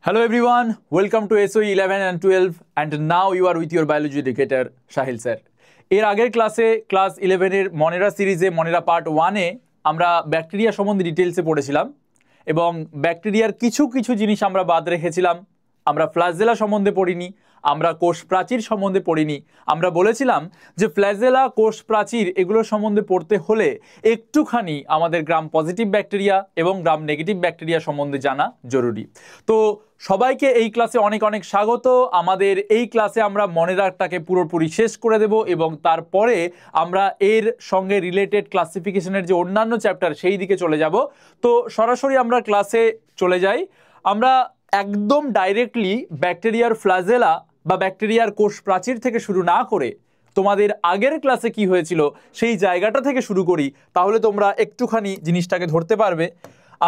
Hello everyone, welcome to SOE 11 and 12 and now you are with your biology educator Shahil sir. এর আগের ক্লাসে class 11 এর মনেরা সিরিজে মনেরা part 1 এ আমরা ব্যাকটেরিয়া সম্বন্ধে ডিটেইলসে পড়েছিলাম এবং ব্যাকটেরিয়ার কিছু কিছু জিনিস আমরা বাদ রেখেছিলাম। আমরা ফ্ল্যাজেলা সম্বন্ধে পড়িনি, আমরা কোষ প্রাচীর সম্বন্ধে পড়িনি। আমরা বলেছিলাম যে ফ্ল্যাজেলা, কোষ প্রাচীর এগুলো সম্বন্ধে পড়তে হলে একটুখানি আমাদের গ্রাম পজিটিভ ব্যাকটেরিয়া এবং গ্রাম নেগেটিভ ব্যাকটেরিয়া সম্বন্ধে জানা জরুরি। তো সবাইকে এই ক্লাসে অনেক অনেক স্বাগত। আমাদের এই ক্লাসে আমরা মনেরাটাকে পুরোপুরি শেষ করে দেব এবং তারপরে আমরা এর সঙ্গে রিলেটেড ক্লাসিফিকেশনের যে অন্যান্য চ্যাপ্টার সেই দিকে চলে যাব। তো সরাসরি আমরা ক্লাসে চলে যাই। আমরা একদম ডাইরেক্টলি ব্যাকটেরিয়ার ফ্ল্যাজেলা বা ব্যাকটেরিয়ার কোষ প্রাচীর থেকে শুরু না করে তোমাদের আগের ক্লাসে কি হয়েছিল সেই জায়গাটা থেকে শুরু করি, তাহলে তোমরা একটুখানি জিনিসটাকে ধরতে পারবে।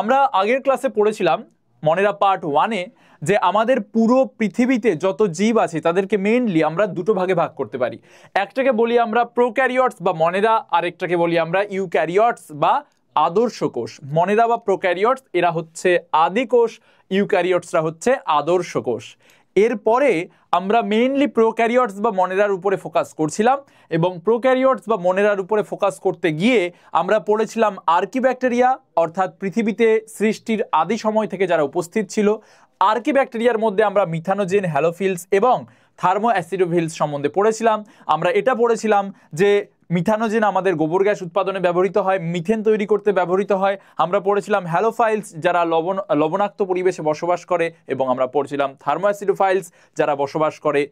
আমরা আগের ক্লাসে পড়েছিলাম মনেরা পার্ট 1 এ যে আমাদের পুরো পৃথিবীতে যত জীব আছে তাদেরকে মেইনলি আমরা দুটো ভাগে ভাগ করতে পারি। একটাকে বলি আমরা প্রোক্যারিওটস বা মনেরা, আরেকটাকে বলি আমরা ইউক্যারিওটস বা আদর্শ কোষ। মনেরা বা প্রোক্যারিওটস এরা হচ্ছে আদি কোষ, ইউক্যারিওটসরা হচ্ছে আদর্শ কোষ। এরপরে আমরা মেইনলি প্রোক্যারিওটস বা মনেরার উপরে ফোকাস করছিলাম এবং প্রোক্যারিওটস বা মনেরার উপরে ফোকাস করতে গিয়ে আমরা পড়েছিলাম আর্কিব্যাকটেরিয়া, অর্থাৎ পৃথিবীতে সৃষ্টির আদি সময় থেকে যারা উপস্থিত ছিল। আর্কিব্যাকটেরিয়ার মধ্যে আমরা মিথানোজেন, হ্যালোফিলস এবং থার্মো অ্যাসিডোফিলস সম্বন্ধে পড়েছিলাম। আমরা এটা পড়েছিলাম যে মিথানোজেন আমাদের গোবর গ্যাস উৎপাদনে ব্যবহৃত হয়, মিথেন তৈরি করতে ব্যবহৃত হয়। আমরা পড়েছিলাম হ্যালোফাইলস যারা লবণাক্ত পরিবেশে বসবাস করে এবং আমরা পড়ছিলাম থার্মো অ্যাসিডোফাইলস যারা বসবাস করে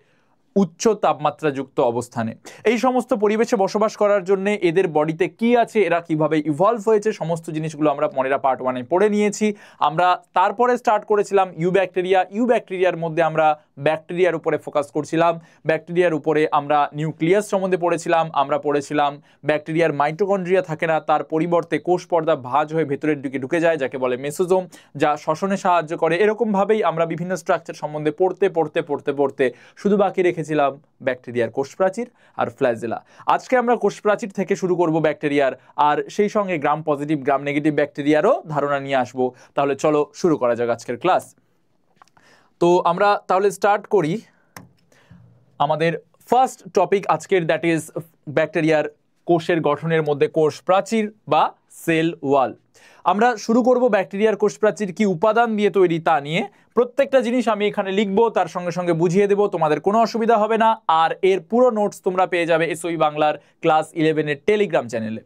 উচ্চ তাপমাত্রাযুক্ত অবস্থানে। এই সমস্ত পরিবেশে বসবাস করার জন্য এদের বডিতে কি আছে, এরা কিভাবে ইভলভ হয়েছে, সমস্ত জিনিসগুলো আমরা মনেরা পার্ট 1 এ পড়ে নিয়েছি। আমরা তারপরে স্টার্ট করেছিলাম ইউব্যাকটেরিয়া। ইউব্যাকটেরিয়ার মধ্যে আমরা ব্যাকটেরিয়ার উপরে ফোকাস করছিলাম। ব্যাকটেরিয়ার উপরে আমরা নিউক্লিয়াস সম্বন্ধে পড়েছিলাম। আমরা পড়েছিলাম ব্যাকটেরিয়ার মাইটোকন্ড্রিয়া থাকে না, তার পরিবর্তে কোষ পর্দা ভাঁজ হয়ে ভেতরের দিকে ঢুকে যায়, যাকে বলে মেসোজোম, যা শ্বসনে সাহায্য করে। এরকমভাবেই আমরা বিভিন্ন স্ট্রাকচার সম্বন্ধে পড়তে শুধু বাকি রেখেছিলাম ব্যাকটেরিয়ার কোষ প্রাচীর আর ফ্ল্যাজেলা। আজকে আমরা কোষ প্রাচীর থেকে শুরু করব ব্যাকটেরিয়ার, আর সেই সঙ্গে গ্রাম পজিটিভ গ্রাম নেগেটিভ ব্যাকটেরিয়ারও ধারণা নিয়ে আসবো। তাহলে চলো শুরু করা যাক আজকের ক্লাস। তো আমরা তাহলে স্টার্ট করি আমাদের ফার্স্ট টপিক আজকের, দ্যাট ইজ ব্যাকটেরিয়ার কোষের গঠনের মধ্যে কোষ প্রাচীর বা সেল ওয়াল। আমরা শুরু করব ব্যাকটেরিয়ার কোষ প্রাচীর কি উপাদান দিয়ে তৈরি তা নিয়ে। প্রত্যেকটা জিনিস আমি এখানে লিখবো, তার সঙ্গে সঙ্গে বুঝিয়ে দেবো, তোমাদের কোনো অসুবিধা হবে না। আর এর পুরো নোটস তোমরা পেয়ে যাবে এসওই বাংলার ক্লাস 11 এর টেলিগ্রাম চ্যানেলে।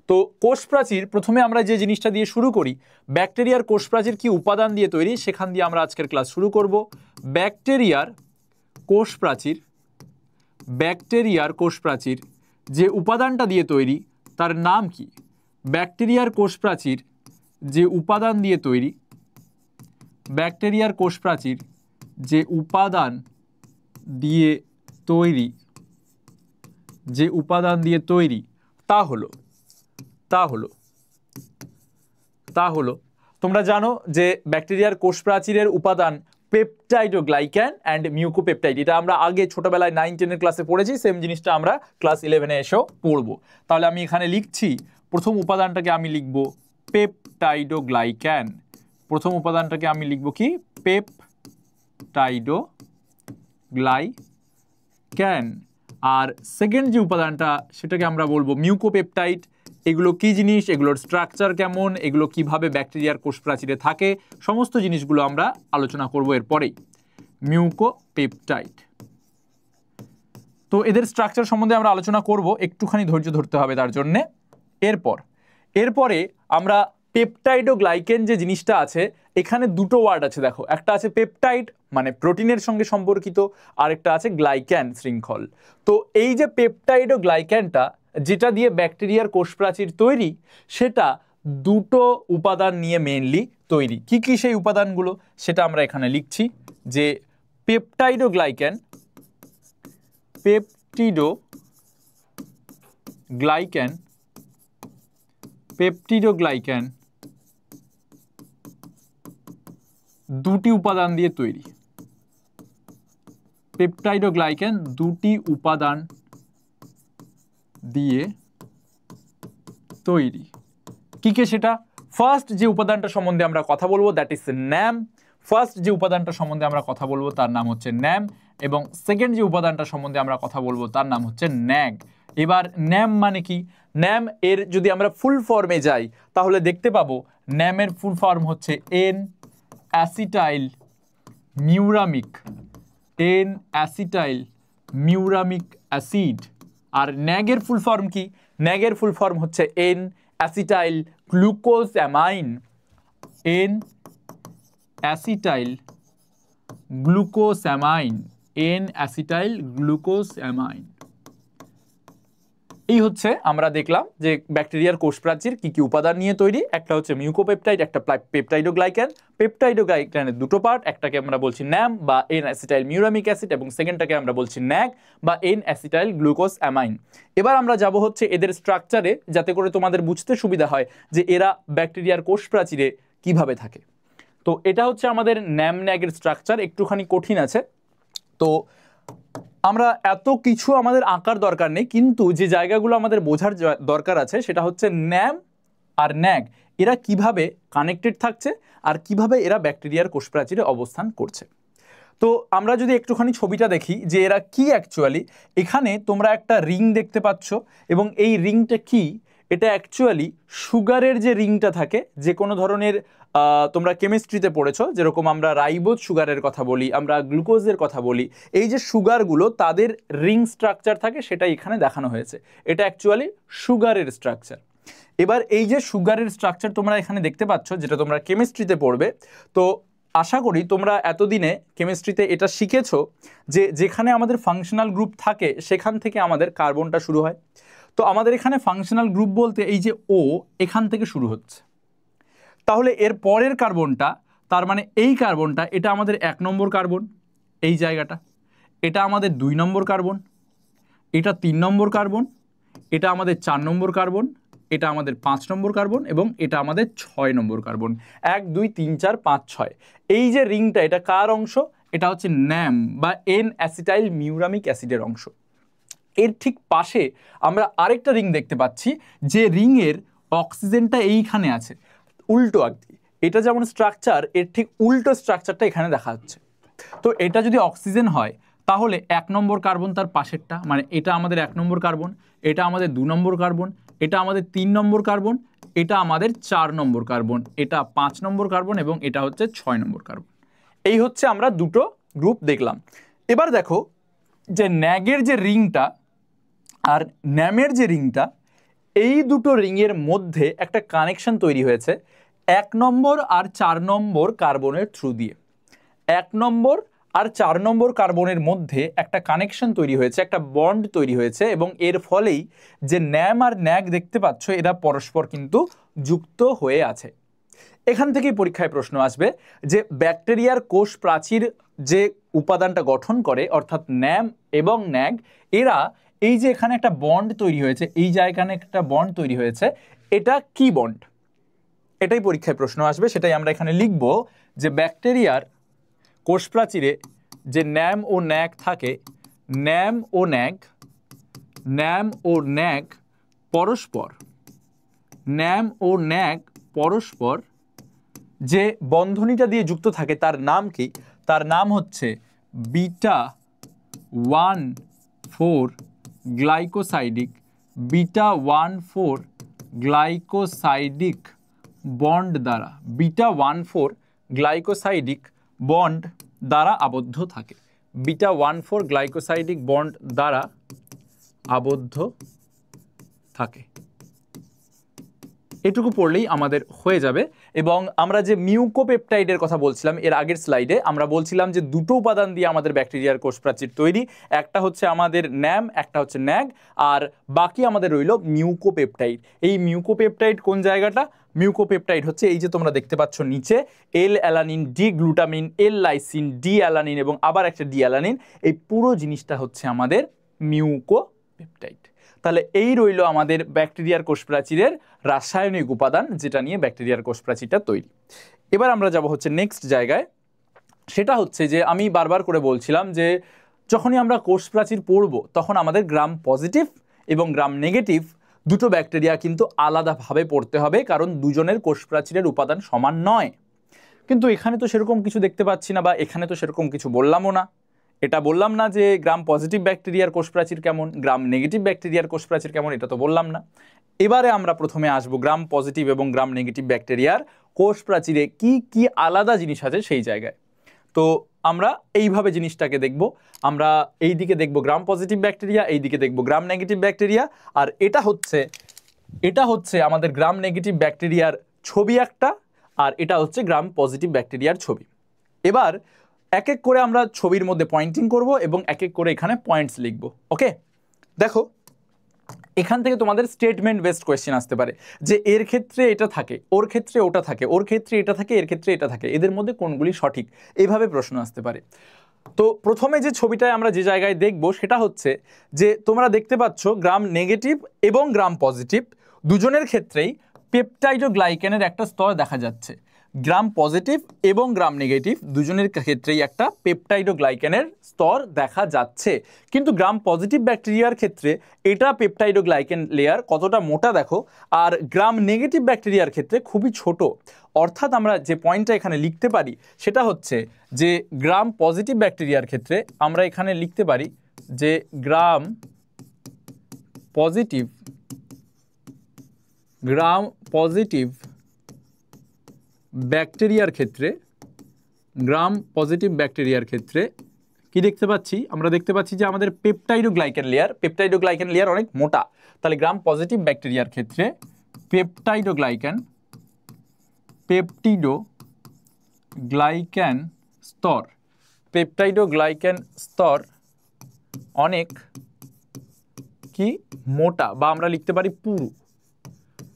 তো কোষ প্রাচীর, প্রথমে আমরা যে জিনিসটা দিয়ে শুরু করি, ব্যাকটেরিয়ার কোষ প্রাচীর কি উপাদান দিয়ে তৈরি, সেখান দিয়ে আমরা আজকের ক্লাস শুরু করব। ব্যাকটেরিয়ার কোষ প্রাচীর, ব্যাকটেরিয়ার কোষ প্রাচীর যে উপাদানটা দিয়ে তৈরি তার নাম কি? ব্যাকটেরিয়ার কোষ প্রাচীর যে উপাদান দিয়ে তৈরি, ব্যাকটেরিয়ার কোষ প্রাচীর যে উপাদান দিয়ে তৈরি, যে উপাদান দিয়ে তৈরি তা হলো তোমরা জানো যে ব্যাকটেরিয়ার কোষ প্রাচীরের উপাদান পেপটাইডোগ্লাইক্যান অ্যান্ড মিউকোপেপটাইড। এটা আমরা আগে ছোটবেলায় 9-10 এর ক্লাসে পড়েছি, সেম জিনিসটা আমরা ক্লাস 11 এ এসেও পড়বো। তাহলে আমি এখানে লিখছি, প্রথম উপাদানটাকে আমি লিখব পেপটাইডোগ্লাইক্যান। প্রথম উপাদানটাকে আমি লিখব কি? পেপটাইডোগ্লাইক্যান। আর সেকেন্ড যে উপাদানটা সেটাকে আমরা বলবো মিউকোপেপটাইড। এগুলো কি জিনিস, এগুলোর স্ট্রাকচার কেমন, এগুলো কিভাবে ব্যাকটেরিয়ার কোষ প্রাচীরে থাকে, সমস্ত জিনিসগুলো আমরা আলোচনা করব এরপরেই। মিউকোপেপটাইড, তো এদের স্ট্রাকচার সম্বন্ধে আমরা আলোচনা করব, একটুখানি ধৈর্য ধরতে হবে তার জন্যে। এরপরে আমরা পেপটাইডোগ্লাইকেন যে জিনিসটা আছে, এখানে দুটো ওয়ার্ড আছে দেখো, একটা আছে পেপটাইড মানে প্রোটিনের সঙ্গে সম্পর্কিত, আরেকটা আছে গ্লাইক্যান শৃঙ্খল। তো এই যে পেপটাইডোগ্লাইক্যানটা যেটা দিয়ে ব্যাকটেরিয়ার কোষ প্রাচীর তৈরি, সেটা দুটো উপাদান নিয়ে মেইনলি তৈরি। কি কি সেই উপাদানগুলো সেটা আমরা এখানে লিখছি, যে পেপটাইডোগ্লাইক্যান দুটি উপাদান দিয়ে তৈরি। পেপটাইডোগ্লাইক্যান দুটি উপাদান দিয়ে তৈরি। কি কে সেটা? ফার্স্ট যে উপাদানটা সম্বন্ধে আমরা কথা বলবো দ্যাট ইজ ন্যাম। ফার্স্ট যে উপাদানটা সম্বন্ধে আমরা কথা বলবো তার নাম হচ্ছে ন্যাম, এবং সেকেন্ড যে উপাদানটা সম্বন্ধে আমরা কথা বলবো তার নাম হচ্ছে ন্যাগ। এবার ন্যাম মানে কি? ন্যাম এর যদি আমরা ফুল ফর্মে যাই তাহলে দেখতে পাবো ন্যামের ফুল ফর্ম হচ্ছে N acetyl muramic, N acetyl muramic acid. আর ন্যাগের ফুল ফর্ম কি? ন্যাগের ফুল ফর্ম হচ্ছে N acetyl glucosamine, N acetyl glucosamine, N acetyl glucosamine. এই হচ্ছে আমরা দেখলাম যে ব্যাকটেরিয়ার কোষ প্রাচীর কি কি উপাদান নিয়ে তৈরি। একটা হচ্ছে মিউকোপেপটাইড, একটা পেপটাইডোগ্লাইকান। পেপটাইডোগ্লাইকানের দুটো পার্ট, একটাকে আমরা বলছি ন্যাম বা এন অ্যাসিটাইল মিউরামিক অ্যাসিড, এবং সেকেন্ডটাকে আমরা বলছি ন্যাগ বা এন অ্যাসিটাইল গ্লুকোস্যামাইন। এবার আমরা যাব হচ্ছে এদের স্ট্রাকচারে, যাতে করে তোমাদের বুঝতে সুবিধা হয় যে এরা ব্যাকটেরিয়ার কোষ প্রাচীরে কিভাবে থাকে। তো এটা হচ্ছে আমাদের ন্যাম ন্যাগের স্ট্রাকচার, একটুখানি কঠিন আছে। তো আমরা এত কিছু আমাদের আঁকার দরকার নেই, কিন্তু যে জায়গাগুলো আমাদের বোঝার দরকার আছে সেটা হচ্ছে ন্যাম আর ন্যাগ এরা কিভাবে কানেক্টেড থাকছে আর কিভাবে এরা ব্যাকটেরিয়ার কোষ প্রাচীরে অবস্থান করছে। তো আমরা যদি একটুখানি ছবিটা দেখি যে এরা কি অ্যাকচুয়ালি, এখানে তোমরা একটা রিং দেখতে পাচ্ছ, এবং এই রিংটা কি? এটা অ্যাকচুয়ালি সুগারের যে রিংটা থাকে, যে কোনো ধরনের তোমরা কেমিস্ট্রিতে পড়েছো, যেরকম আমরা রাইবোজ সুগারের কথা বলি, আমরা গ্লুকোজের কথা বলি, এই যে সুগারগুলো তাদের রিং স্ট্রাকচার থাকে, সেটা এখানে দেখানো হয়েছে। এটা অ্যাকচুয়ালি সুগারের স্ট্রাকচার। এবার এই যে সুগারের স্ট্রাকচার তোমরা এখানে দেখতে পাচ্ছ, যেটা তোমরা কেমিস্ট্রিতে পড়বে, তো আশা করি তোমরা এতদিনে কেমিস্ট্রিতে এটা শিখেছো যে যেখানে আমাদের ফাংশনাল গ্রুপ থাকে সেখান থেকে আমাদের কার্বনটা শুরু হয়। তো আমাদের এখানে ফাংশনাল গ্রুপ বলতে এই যে ও এখান থেকে শুরু হচ্ছে, তাহলে এর পরের কার্বনটা, তার মানে এই কার্বনটা, এটা আমাদের 1 নম্বর কার্বন, এই জায়গাটা, এটা আমাদের 2 নম্বর কার্বন, এটা 3 নম্বর কার্বন, এটা আমাদের 4 নম্বর কার্বন, এটা আমাদের 5 নম্বর কার্বন, এবং এটা আমাদের 6 নম্বর কার্বন। 1 2 3 4 5 6। এই যে রিংটা, এটা কার অংশ? এটা হচ্ছে ন্যাম বা এন অ্যাসিটাইল মিউরামিক অ্যাসিডের অংশ। এর ঠিক পাশে আমরা আরেকটা রিং দেখতে পাচ্ছি, যে রিংয়ের অক্সিজেনটা এইখানে আছে, উল্টো আর কি। এটা যেমন স্ট্রাকচার, এর ঠিক উল্টো স্ট্রাকচারটা এখানে দেখা যাচ্ছে। তো এটা যদি অক্সিজেন হয় তাহলে 1 নম্বর কার্বন তার পাশেরটা, মানে এটা আমাদের 1 নম্বর কার্বন, এটা আমাদের 2 নম্বর কার্বন, এটা আমাদের 3 নম্বর কার্বন, এটা আমাদের 4 নম্বর কার্বন, এটা 5 নম্বর কার্বন, এবং এটা হচ্ছে 6 নম্বর কার্বন। এই হচ্ছে আমরা দুটো গ্রুপ দেখলাম। এবার দেখো যে ন্যাগের যে রিংটা আর ন্যামের যে রিংটা, এই দুটো রিংয়ের মধ্যে একটা কানেকশন তৈরি হয়েছে 1 নম্বর আর 4 নম্বর কার্বনের থ্রু দিয়ে। 1 নম্বর আর 4 নম্বর কার্বনের মধ্যে একটা কানেকশন তৈরি হয়েছে, একটা বন্ড তৈরি হয়েছে, এবং এর ফলেই যে ন্যাম আর ন্যাগ দেখতে পাচ্ছ এরা পরস্পর কিন্তু যুক্ত হয়ে আছে। এখান থেকেই পরীক্ষায় প্রশ্ন আসবে যে ব্যাকটেরিয়ার কোষ প্রাচীর যে উপাদানটা গঠন করে, অর্থাৎ ন্যাম এবং ন্যাগ, এরা এই যে এখানে একটা বন্ড তৈরি হয়েছে, এই জায়গায় একটা বন্ড তৈরি হয়েছে, এটা কি বন্ড? এটাই পরীক্ষায় প্রশ্ন আসবে। সেটাই আমরা এখানে লিখব যে ব্যাকটেরিয়ার কোষ প্রাচীরে যে ন্যাম ও ন্যাগ থাকে, ন্যাম ও ন্যাগ পরস্পর, ন্যাম ও ন্যাগ পরস্পর যে বন্ধনীটা দিয়ে যুক্ত থাকে তার নাম কি? তার নাম হচ্ছে beta 1,4 glycosidic, beta 1,4 glycosidic bond দ্বারা, বিটা 1,4 গ্লাইকোসাইডিক বন্ড দ্বারা আবদ্ধ থাকে, বিটা 1,4 গ্লাইকোসাইডিক বন্ড দ্বারা আবদ্ধ থাকে। এটুকু পড়লেই আমাদের হয়ে যাবে। এবং আমরা যে মিউকোপেপটাইডের কথা বলছিলাম এর আগের স্লাইডে, আমরা বলছিলাম যে দুটো উপাদান দিয়ে আমাদের ব্যাকটেরিয়ার কোষ প্রাচীর তৈরি, একটা হচ্ছে আমাদের ন্যাম, একটা হচ্ছে ন্যাগ, আর বাকি আমাদের রইল মিউকোপেপটাইড। এই মিউকোপেপটাইড কোন জায়গাটা? মিউকোপেপটাইড হচ্ছে এই যে তোমরা দেখতে পাচ্ছ নিচে, L alanine, D glutamine, L lysine, D alanine এবং আবার একটা ডি অ্যালানিন, এই পুরো জিনিসটা হচ্ছে আমাদের মিউকোপেপটাইড। তাহলে এই রইল আমাদের ব্যাকটেরিয়ার কোষ প্রাচীরের রাসায়নিক উপাদান, যেটা নিয়ে ব্যাকটেরিয়ার কোষ প্রাচীরটা তৈরি। এবার আমরা যাব হচ্ছে নেক্সট জায়গায়, সেটা হচ্ছে যে আমি বারবার করে বলছিলাম যে যখনই আমরা কোষ প্রাচীর পড়ব তখন আমাদের গ্রাম পজিটিভ এবং গ্রাম নেগেটিভ দুটো ব্যাকটেরিয়া কিন্তু আলাদাভাবে পড়তে হবে, কারণ দুজনের কোষ প্রাচীরের উপাদান সমান নয়। কিন্তু এখানে তো সেরকম কিছু দেখতে পাচ্ছি না, বা এখানে তো সেরকম কিছু বললামও না। এটা বললাম না যে গ্রাম পজিটিভ ব্যাকটেরিয়ার কোষ প্রাচীর কেমন, গ্রাম নেগেটিভ ব্যাকটেরিয়ার কোষ প্রাচীর কেমন, এটা তো বললাম না। এবারে আমরা প্রথমে আসবো গ্রাম পজিটিভ এবং গ্রাম নেগেটিভ ব্যাকটেরিয়ার কোষ প্রাচীরে কি কি আলাদা জিনিস আছে সেই জায়গায়। তো আমরা এইভাবে জিনিসটাকে দেখব। আমরা এই দিকে দেখব গ্রাম পজিটিভ ব্যাকটেরিয়া, এই দিকে দেখব গ্রাম নেগেটিভ ব্যাকটেরিয়া, আর এটা হচ্ছে আমাদের গ্রাম নেগেটিভ ব্যাকটেরিয়ার ছবি একটা, আর এটা হচ্ছে গ্রাম পজিটিভ ব্যাকটেরিয়ার ছবি। এবার এক এক করে আমরা ছবির মধ্যে পয়েন্টিং করব এবং এক এক করে এখানে পয়েন্টস লিখব। ওকে, দেখো এখান থেকে তোমাদের স্টেটমেন্ট বেসড কোয়েশ্চেন আসতে পারে যে এর ক্ষেত্রে এটা থাকে, ওর ক্ষেত্রে ওটা থাকে, ওর ক্ষেত্রে এটা থাকে, এর ক্ষেত্রে এটা থাকে, এদের মধ্যে কোনগুলি সঠিক, এইভাবে প্রশ্ন আসতে পারে। তো প্রথমে যে ছবিটায় আমরা যে জায়গায় দেখব সেটা হচ্ছে যে তোমরা দেখতে পাচ্ছ গ্রাম নেগেটিভ এবং গ্রাম পজিটিভ দুজনের ক্ষেত্রেই পেপটাইডোগ্লাইকেনের একটা স্তর দেখা যাচ্ছে। গ্রাম পজিটিভ এবং গ্রাম নেগেটিভ দুজনের ক্ষেত্রেই একটা পেপটাইডোগ্লাইকেনের স্তর দেখা যাচ্ছে, কিন্তু গ্রাম পজিটিভ ব্যাকটেরিয়ার ক্ষেত্রে এটা পেপটাইডোগ্লাইকেন লেয়ার কতটা মোটা দেখো, আর গ্রাম নেগেটিভ ব্যাকটেরিয়ার ক্ষেত্রে খুবই ছোট। অর্থাৎ আমরা যে পয়েন্টটা এখানে লিখতে পারি সেটা হচ্ছে যে গ্রাম পজিটিভ ব্যাকটেরিয়ার ক্ষেত্রে আমরা এখানে লিখতে পারি যে গ্রাম পজিটিভ ব্যাকটেরিয়ার ক্ষেত্রে কি দেখতে পাচ্ছি, আমরা দেখতে পাচ্ছি যে আমাদের পেপটাইডোগ্লাইকেন লেয়ার অনেক মোটা। তাহলে গ্রাম পজিটিভ ব্যাকটেরিয়ার ক্ষেত্রে পেপটিডোগ্লাইকেন স্তর অনেক কি মোটা, বা আমরা লিখতে পারি পুরু।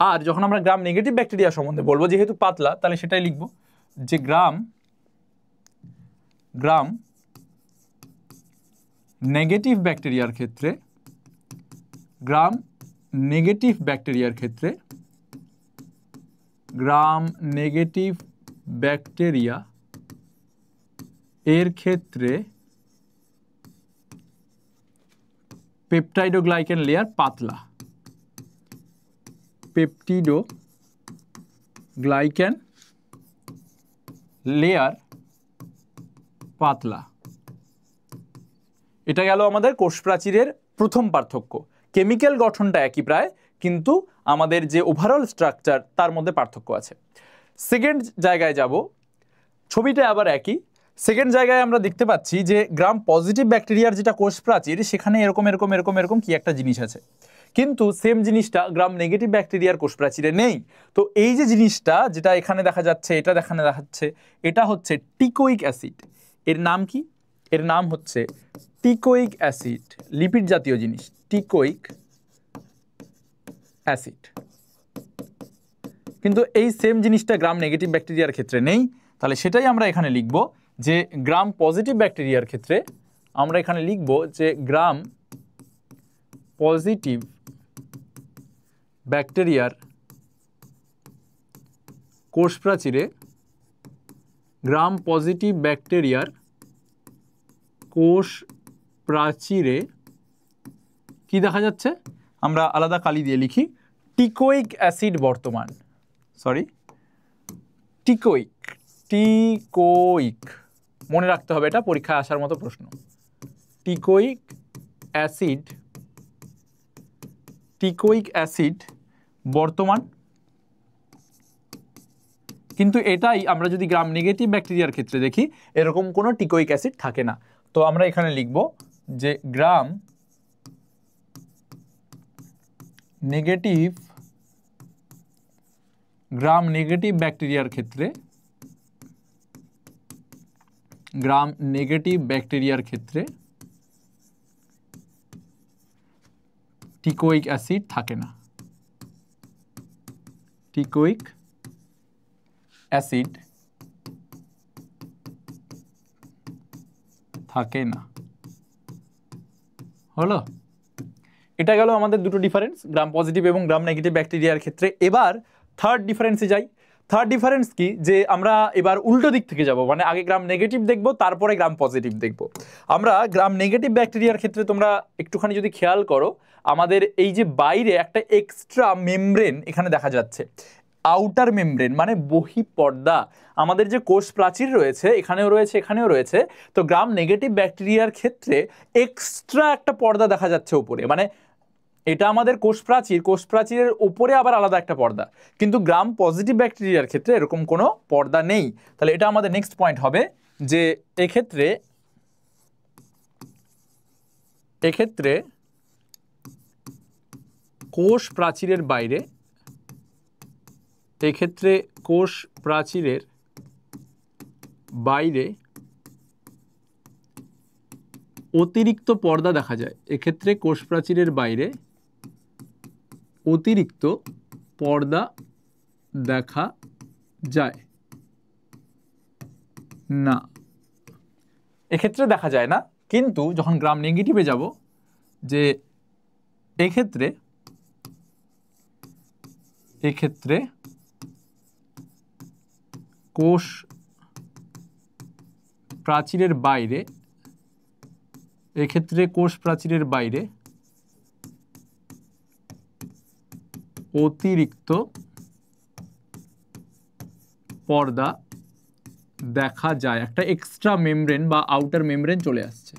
আর যখন আমরা গ্রাম নেগেটিভ ব্যাকটেরিয়া সম্বন্ধে বলবো, যেহেতু পাতলা তাহলে সেটাই লিখবো যে গ্রাম নেগেটিভ ব্যাকটেরিয়ার ক্ষেত্রে এর ক্ষেত্রে পেপটাইডোগ্লাইকেন লেয়ার পাতলা, পেপটিডোগ্লাইকেন লেয়ার পাতলা। এটা গেল আমাদের কোষ প্রাচীরের প্রথম পার্থক্য। কেমিক্যাল গঠনটা একই প্রায়, কিন্তু আমাদের যে ওভারঅল স্ট্রাকচার তার মধ্যে পার্থক্য আছে। সেকেন্ড জায়গায় যাব, ছবিটা আবার একই। সেকেন্ড জায়গায় আমরা দেখতে পাচ্ছি যে গ্রাম পজিটিভ ব্যাকটেরিয়ার যেটা কোষ প্রাচীর সেখানে এরকম কি একটা জিনিস আছে, কিন্তু সেম জিনিসটা গ্রাম নেগেটিভ ব্যাকটেরিয়ার কোষ প্রাচীরে নেই। তো এই যে জিনিসটা যেটা এখানে দেখা যাচ্ছে, এটা হচ্ছে টিকোইক অ্যাসিড। এর নাম কি? এর নাম হচ্ছে টিকোইক অ্যাসিড, লিপিড জাতীয় জিনিস, টিকোইক অ্যাসিড। কিন্তু এই সেম জিনিসটা গ্রাম নেগেটিভ ব্যাকটেরিয়ার ক্ষেত্রে নেই। তাহলে সেটাই আমরা এখানে লিখব যে গ্রাম পজিটিভ ব্যাকটেরিয়ার ক্ষেত্রে আমরা এখানে লিখব যে গ্রাম পজিটিভ ব্যাকটেরিয়ার কোষ প্রাচীরে কি দেখা যাচ্ছে, আমরা আলাদা কালি দিয়ে লিখি টিকোইক অ্যাসিড বর্তমান, টিকোইক মনে রাখতে হবে, এটা পরীক্ষায় আসার মতো প্রশ্ন। টিকোইক অ্যাসিড বর্তমান, কিন্তু এটাই আমরা যদি গ্রাম নেগেটিভ ব্যাকটেরিয়ার ক্ষেত্রে দেখি এরকম কোনো টিকোইক অ্যাসিড থাকে না। তো আমরা এখানে লিখব যে গ্রাম নেগেটিভ ব্যাকটেরিয়ার ক্ষেত্রে টিকোইক অ্যাসিড থাকে না, হলো। এটা গেল আমাদের দুটো ডিফারেন্স, গ্রাম পজিটিভ এবং গ্রাম নেগেটিভ ব্যাকটেরিয়ার ক্ষেত্রে। এবার থার্ড ডিফারেন্সে যাই। থার্ড ডিফারেন্স কি, যে আমরা এবার উল্টো দিক থেকে যাব, মানে আগে গ্রাম নেগেটিভ দেখব তারপরে গ্রাম পজিটিভ দেখব। আমরা গ্রাম নেগেটিভ ব্যাকটেরিয়ার ক্ষেত্রে তোমরা একটুখানি যদি খেয়াল করো, আমাদের এই যে বাইরে একটা এক্সট্রা মেমব্রেন এখানে দেখা যাচ্ছে। আউটার মেমব্রেন মানে বহিঃপর্দা, আমাদের যে কোষ প্রাচীর রয়েছে এখানেও রয়েছে এখানেও রয়েছে, তো গ্রাম নেগেটিভ ব্যাকটেরিয়ার ক্ষেত্রে এক্সট্রা একটা পর্দা দেখা যাচ্ছে উপরে, মানে এটা আমাদের কোষ প্রাচীরের উপরে আবার আলাদা একটা পর্দা, কিন্তু গ্রাম পজিটিভ ব্যাকটেরিয়ার ক্ষেত্রে এরকম কোনো পর্দা নেই। তাহলে এটা আমাদের নেক্সট পয়েন্ট হবে যে এক্ষেত্রে কোষ প্রাচীরের বাইরে অতিরিক্ত পর্দা দেখা যায়, এক্ষেত্রে কোষ প্রাচীরের বাইরে অতিরিক্ত পর্দা দেখা যায় না, এক্ষেত্রে দেখা যায় না। কিন্তু যখন গ্রাম নেগেটিভে যাব, যে এক্ষেত্রে কোষ প্রাচীরের বাইরে অতিরিক্ত পর্দা দেখা যায়, একটা এক্সট্রা মেমব্রেন বা আউটার মেমব্রেন চলে আসছে।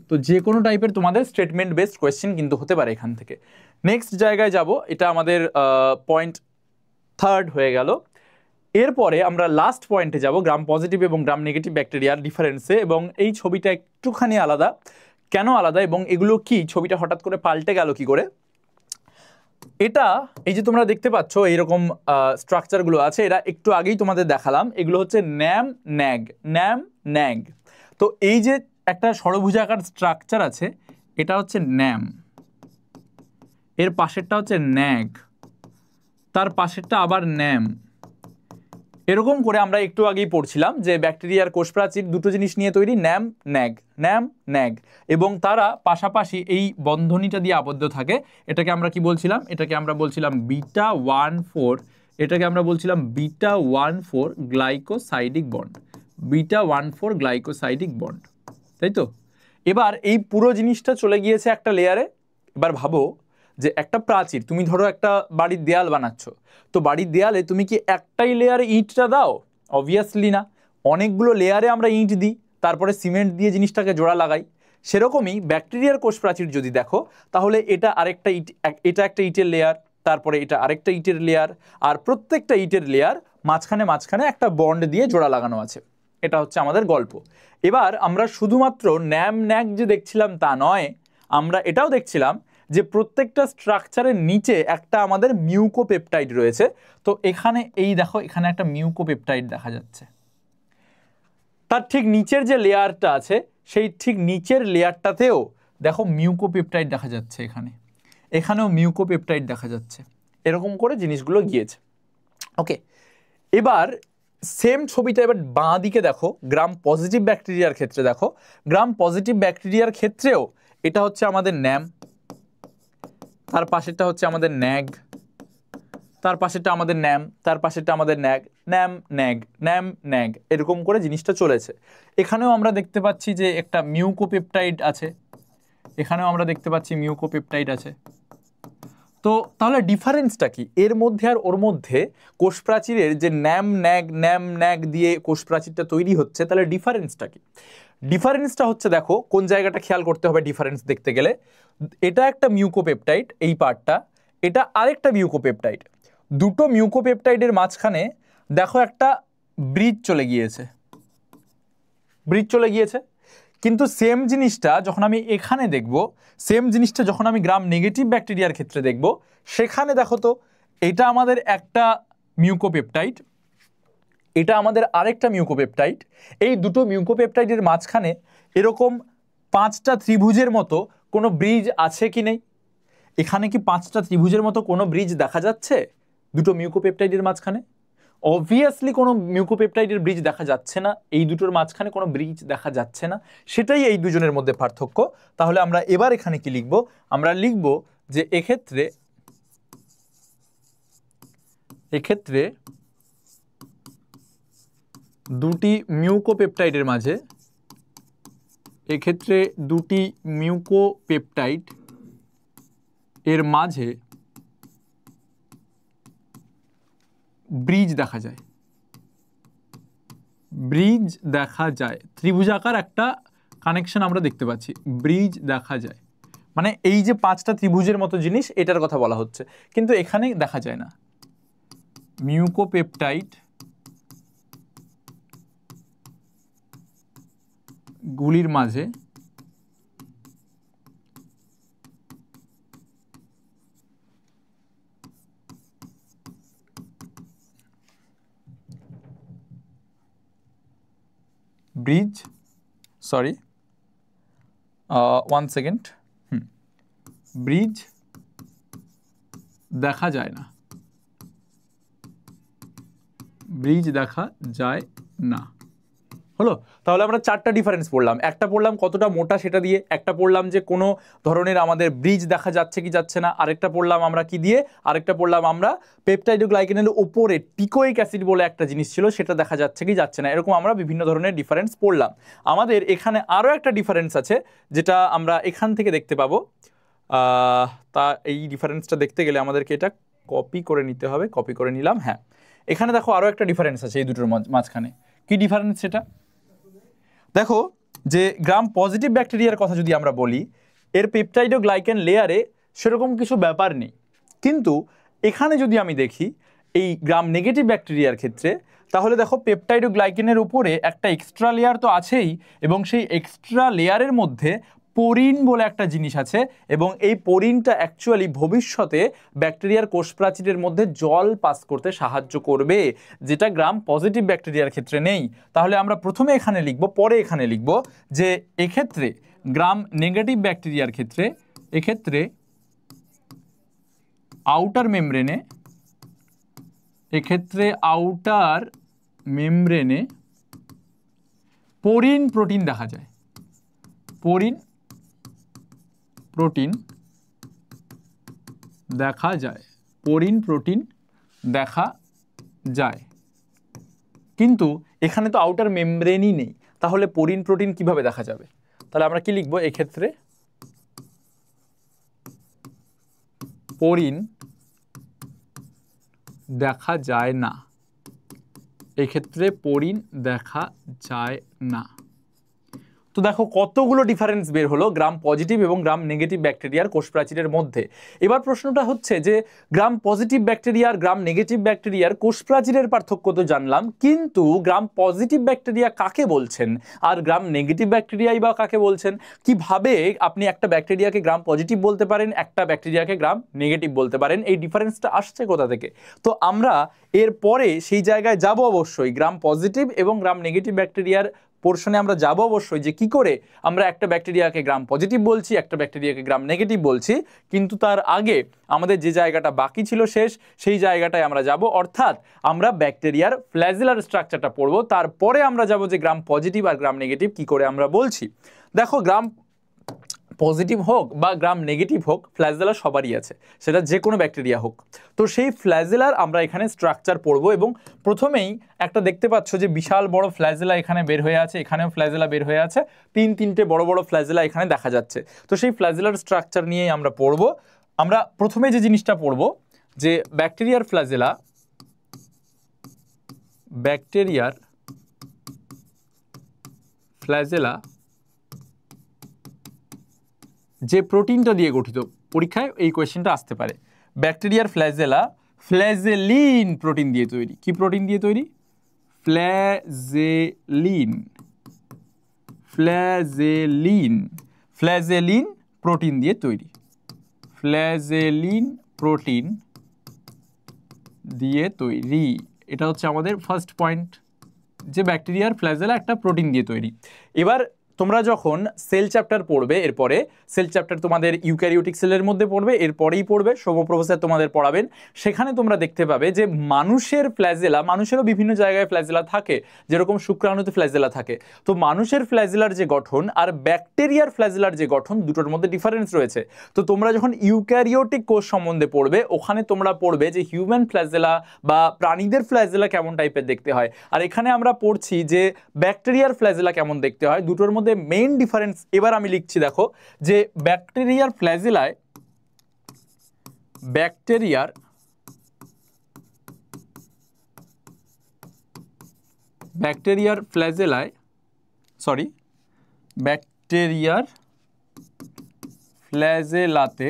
তো যে কোনো টাইপের তোমাদের স্টেটমেন্ট বেসড কোয়েশ্চেন কিন্তু হতে পারে এখান থেকে। নেক্সট জায়গায় যাব, এটা আমাদের পয়েন্ট 3 হয়ে গেল। এরপরে আমরা লাস্ট পয়েন্টে যাব, গ্রাম পজিটিভ এবং গ্রাম নেগেটিভ ব্যাকটেরিয়ার ডিফারেন্সে, এবং এই ছবিটা একটুখানি আলাদা। কেন আলাদা এবং এগুলো কি, ছবিটা হঠাৎ করে পাল্টে গেল কি করে? এটা এই যে তোমরা দেখতে পাচ্ছ এইরকম স্ট্রাকচারগুলো আছে, এরা একটু আগেই তোমাদের দেখালাম, এগুলো হচ্ছে ন্যাম ন্যাগ। তো এই যে একটা ষড়ভুজাকার স্ট্রাকচার আছে, এটা হচ্ছে ন্যাম, এর পাশেরটা হচ্ছে ন্যাগ, তার পাশেরটা আবার ন্যাম। এরকম করে আমরা একটু আগেই পড়ছিলাম যে ব্যাকটেরিয়ার কোষ প্রাচীর দুটো জিনিস নিয়ে তৈরি, ন্যাম ন্যাগ, এবং তারা পাশাপাশি এই বন্ধনীটা দিয়ে আবদ্ধ থাকে। এটাকে আমরা কি বলছিলাম? এটাকে আমরা বলছিলাম বিটা 1,4, এটাকে আমরা বলছিলাম বিটা 1,4 গ্লাইকোসাইডিক বন্ড, তাই তো? এবার এই পুরো জিনিসটা চলে গিয়েছে একটা লেয়ারে। এবার ভাবো যে একটা প্রাচীর, তুমি ধরো একটা বাড়ির দেয়াল বানাচ্ছ, তো বাড়ির দেয়ালে তুমি কি একটাই লেয়ারে ইঁটটা দাও? অবভিয়াসলি না, অনেকগুলো লেয়ারে আমরা ইঁট দিই, তারপরে সিমেন্ট দিয়ে জিনিসটাকে জোড়া লাগাই। সেরকমই ব্যাকটেরিয়ার কোষ প্রাচীর যদি দেখো, তাহলে এটা আরেকটা ইট, এটা একটা ইটের লেয়ার, তারপরে এটা আরেকটা ইটের লেয়ার, আর প্রত্যেকটা ইটের লেয়ার মাঝখানে একটা বন্ড দিয়ে জোড়া লাগানো আছে। এটা হচ্ছে আমাদের গল্প। এবার আমরা শুধুমাত্র ন্যাগ যে দেখছিলাম তা নয়, আমরা এটাও দেখছিলাম যে প্রত্যেকটা স্ট্রাকচারের নিচে একটা আমাদের মিউকোপেপটাইড রয়েছে। তো এখানে এই দেখো, এখানে একটা মিউকোপেপটাইড দেখা যাচ্ছে, তার ঠিক নিচের যে লেয়ারটা আছে সেই ঠিক নিচের লেয়ারটাতেও দেখো মিউকোপেপটাইড দেখা যাচ্ছে, এখানেও মিউকোপেপটাইড দেখা যাচ্ছে। এরকম করে জিনিসগুলো গিয়েছে। ওকে, এবার সেম ছবিটা এবার বাঁ দিকে দেখো, গ্রাম পজিটিভ ব্যাকটেরিয়ার ক্ষেত্রে দেখো, গ্রাম পজিটিভ ব্যাকটেরিয়ার ক্ষেত্রেও এটা হচ্ছে আমাদের ন্যাম, তার পাশেরটা হচ্ছে আমাদের ন্যাগ, তার পাশেরটা আমাদের ন্যাম, তার পাশেরটা আমাদের ন্যাগ, ন্যাগ, এরকম করে জিনিসটা চলেছে। এখানেও আমরা দেখতে পাচ্ছি যে একটা মিউকোপেপটাইড আছে, এখানেও আমরা দেখতে পাচ্ছি মিউকোপেপটাইড আছে। তো তাহলে ডিফারেন্সটা কি এর মধ্যে আর ওর মধ্যে? কোষ প্রাচীরের যে ন্যাম ন্যাগ দিয়ে কোষ প্রাচীরটা তৈরি হচ্ছে, তাহলে ডিফারেন্সটা কি? ডিফারেন্সটা হচ্ছে, দেখো কোন জায়গাটা খেয়াল করতে হবে ডিফারেন্স দেখতে গেলে। এটা একটা মিউকোপেপটাইড, এই পার্টটা, এটা আরেকটা মিউকোপেপটাইড। দুটো মিউকোপেপটাইডের মাঝখানে দেখো একটা ব্রিজ চলে গিয়েছে, কিন্তু সেম জিনিসটা যখন আমি এখানে দেখব, সেম জিনিসটা যখন আমি গ্রাম নেগেটিভ ব্যাকটেরিয়ার ক্ষেত্রে দেখব, সেখানে দেখো তো এটা আমাদের একটা মিউকোপেপটাইড, এটা আমাদের আরেকটা মিউকোপেপটাইড। এই দুটো মিউকোপেপটাইডের মাঝখানে এরকম 5টা ত্রিভুজের মতো কোনো ব্রিজ আছে কি নেই? এখানে কি 5টা ত্রিভুজের মতো কোনো ব্রিজ দেখা যাচ্ছে দুটো মিউকোপেপটাইডের মাঝখানে? অবভিয়াসলি কোনো মিউকোপেপটাইডের ব্রিজ দেখা যাচ্ছে না, এই দুটোর মাঝখানে কোনো ব্রিজ দেখা যাচ্ছে না, সেটাই এই দুজনের মধ্যে পার্থক্য। তাহলে আমরা এবার এখানে কি লিখব? আমরা লিখব যে এক্ষেত্রে দুটি মিউকোপেপটাইডের মাঝে, এক্ষেত্রে দুটি মিউকোপেপটাইড এর মাঝে ব্রিজ দেখা যায়, ব্রিজ দেখা যায়, ত্রিভুজাকার একটা কানেকশন আমরা দেখতে পাচ্ছি, ব্রিজ দেখা যায়, মানে এই যে 5টা ত্রিভুজের মতো জিনিস এটার কথা বলা হচ্ছে, কিন্তু এখানে দেখা যায় না। মিউকোপেপটাইড গুলির মাঝে ব্রিজ, সরি 1 সেকেন্ড, ব্রিজ দেখা যায় না, ব্রিজ দেখা যায় না। হলো, তাহলে আমরা 4টা ডিফারেন্স পড়লাম। একটা পড়লাম কতটা মোটা সেটা দিয়ে, একটা পড়লাম যে কোনো ধরনের আমাদের ব্রিজ দেখা যাচ্ছে কি যাচ্ছে না, আরেকটা পড়লাম আমরা কি দিয়ে, আরেকটা পড়লাম আমরা পেপটাইডোগ্লাইকেনের উপরে টিকোইক অ্যাসিড বলে একটা জিনিস ছিল সেটা দেখা যাচ্ছে কি যাচ্ছে না। এরকম আমরা বিভিন্ন ধরনের ডিফারেন্স পড়লাম। আমাদের এখানে আরও একটা ডিফারেন্স আছে যেটা আমরা এখান থেকে দেখতে পাবো। তা এই ডিফারেন্সটা দেখতে গেলে আমাদেরকে এটা কপি করে নিতে হবে, কপি করে নিলাম। হ্যাঁ, এখানে দেখো আরও একটা ডিফারেন্স আছে এই দুটোর মাঝখানে। কি ডিফারেন্স সেটা দেখো, যে গ্রাম পজিটিভ ব্যাকটেরিয়ার কথা যদি আমরা বলি, এর পেপটাইডোগ্লাইকেন লেয়ারে সেরকম কিছু ব্যাপার নেই, কিন্তু এখানে যদি আমি দেখি এই গ্রাম নেগেটিভ ব্যাকটেরিয়ার ক্ষেত্রে, তাহলে দেখো পেপটাইডোগ্লাইকেনের উপরে একটা এক্সট্রা লেয়ার তো আছেই, এবং সেই এক্সট্রা লেয়ারের মধ্যে পোরিন বলে একটা জিনিস আছে, এবং এই পোরিনটা অ্যাকচুয়ালি ভবিষ্যতে ব্যাকটেরিয়ার কোষ প্রাচীরের মধ্যে জল পাস করতে সাহায্য করবে, যেটা গ্রাম পজিটিভ ব্যাকটেরিয়ার ক্ষেত্রে নেই। তাহলে আমরা প্রথমে এখানে লিখব, পরে এখানে লিখব যে এক্ষেত্রে গ্রাম নেগেটিভ ব্যাকটেরিয়ার ক্ষেত্রে এক্ষেত্রে আউটার মেমব্রেনে, এক্ষেত্রে আউটার মেমব্রেনে পোরিন প্রোটিন দেখা যায়, পোরিন প্রোটিন দেখা যায়, পোরিন প্রোটিন দেখা যায়, কিন্তু এখানে তো আউটার মেমব্রেনই নেই, তাহলে পোরিন প্রোটিন কিভাবে দেখা যাবে? তাহলে আমরা কি লিখব, এক্ষেত্রে পোরিন দেখা যায় না, এক্ষেত্রে পোরিন দেখা যায় না। তো দেখো কতগুলো ডিফারেন্স বের হলো গ্রাম পজিটিভ এবং গ্রাম নেগেটিভ ব্যাকটেরিয়ার কোষ প্রাচীরের মধ্যে। এবার প্রশ্নটা হচ্ছে যে গ্রাম পজিটিভ ব্যাকটেরিয়ার গ্রাম নেগেটিভ ব্যাকটেরিয়ার কোষ প্রাচীরের পার্থক্য তো জানলাম, কিন্তু গ্রাম পজিটিভ ব্যাকটেরিয়া কাকে বলছেন আর গ্রাম নেগেটিভ ব্যাকটেরিয়াই বা কাকে বলছেন? কিভাবে আপনি একটা ব্যাকটেরিয়াকে গ্রাম পজিটিভ বলতে পারেন, একটা ব্যাকটেরিয়াকে গ্রাম নেগেটিভ বলতে পারেন? এই ডিফারেন্সটা আসছে কোথা থেকে? তো আমরা এরপরে সেই জায়গায় যাব অবশ্যই, গ্রাম পজিটিভ এবং গ্রাম নেগেটিভ ব্যাকটেরিয়ার পোর্শনে আমরা যাব অবশ্যই, যে কি করে আমরা একটা ব্যাকটেরিয়াকে গ্রাম পজিটিভ বলছি, একটা ব্যাকটেরিয়াকে গ্রাম নেগেটিভ বলছি। কিন্তু তার আগে আমাদের যে জায়গাটা বাকি ছিল শেষ, সেই জায়গাটায় আমরা যাব, অর্থাৎ আমরা ব্যাকটেরিয়ার ফ্ল্যাজেলার স্ট্রাকচারটা পড়বো, তারপরে আমরা যাব যে গ্রাম পজিটিভ আর গ্রাম নেগেটিভ কি করে আমরা বলছি। দেখো, গ্রাম পজিটিভ হোক বা গ্রাম নেগেটিভ হোক, ফ্ল্যাজেলা সবারই আছে, সেটা যে কোনো ব্যাকটেরিয়া হোক। তো সেই ফ্ল্যাজেলার আমরা এখানে স্ট্রাকচার পড়বো, এবং প্রথমেই একটা দেখতে পাচ্ছ যে বিশাল বড় ফ্ল্যাজেলা এখানে বের হয়ে আছে, এখানেও ফ্ল্যাজেলা বের হয়ে আছে, তিনটে বড় বড় ফ্ল্যাজেলা এখানে দেখা যাচ্ছে। তো সেই ফ্ল্যাজেলার স্ট্রাকচার নিয়েই আমরা পড়বো। আমরা প্রথমে যে জিনিসটা পড়বো যে ব্যাকটেরিয়ার ফ্ল্যাজেলা, ব্যাকটেরিয়ার ফ্ল্যাজেলা যে প্রোটিনটা দিয়ে গঠিত, পরীক্ষায় এই কোয়েশ্চেনটা আসতে পারে। ব্যাকটেরিয়ার ফ্ল্যাজেলা ফ্ল্যাজেলিন প্রোটিন দিয়ে তৈরি। কি প্রোটিন দিয়ে তৈরি? ফ্ল্যাজেলিন, ফ্ল্যাজেলিন, ফ্ল্যাজেলিন প্রোটিন দিয়ে তৈরি, ফ্ল্যাজেলিন প্রোটিন দিয়ে তৈরি। এটা হচ্ছে আমাদের ফার্স্ট পয়েন্ট, যে ব্যাকটেরিয়ার ফ্ল্যাজেলা একটা প্রোটিন দিয়ে তৈরি। এবার তোমরা যখন সেল চ্যাপ্টার পড়বে, এরপরে সেল চ্যাপ্টার তোমাদের ইউক্যারিওটিক সেলের মধ্যে পড়বে, এরপরেই পড়বে সৌম্য প্রফেসর তোমাদের পড়াবেন, সেখানে তোমরা দেখতে পাবে যে মানুষের ফ্ল্যাজেলা, মানুষেরও বিভিন্ন জায়গায় ফ্ল্যাজেলা থাকে, যেরকম শুক্রাণুতে ফ্ল্যাজেলা থাকে। তো মানুষের ফ্ল্যাজেলার যে গঠন আর ব্যাকটেরিয়ার ফ্ল্যাজেলার যে গঠন, দুটোর মধ্যে ডিফারেন্স রয়েছে। তো তোমরা যখন ইউক্যারিওটিক কোষ সম্বন্ধে পড়বে, ওখানে তোমরা পড়বে যে হিউম্যান ফ্ল্যাজেলা বা প্রাণীদের ফ্ল্যাজেলা কেমন টাইপের দেখতে হয়, আর এখানে আমরা পড়ছি যে ব্যাকটেরিয়ার ফ্ল্যাজেলা কেমন দেখতে হয়। দুটোর মধ্যে মেইন ডিফারেন্স এবার আমি লিখছি, দেখো যে ব্যাকটেরিয়ার ফ্ল্যাজেলায়, ব্যাকটেরিয়ার ব্যাকটেরিয়ার ফ্ল্যাজেলায় ব্যাকটেরিয়ার ফ্ল্যাজেলাতে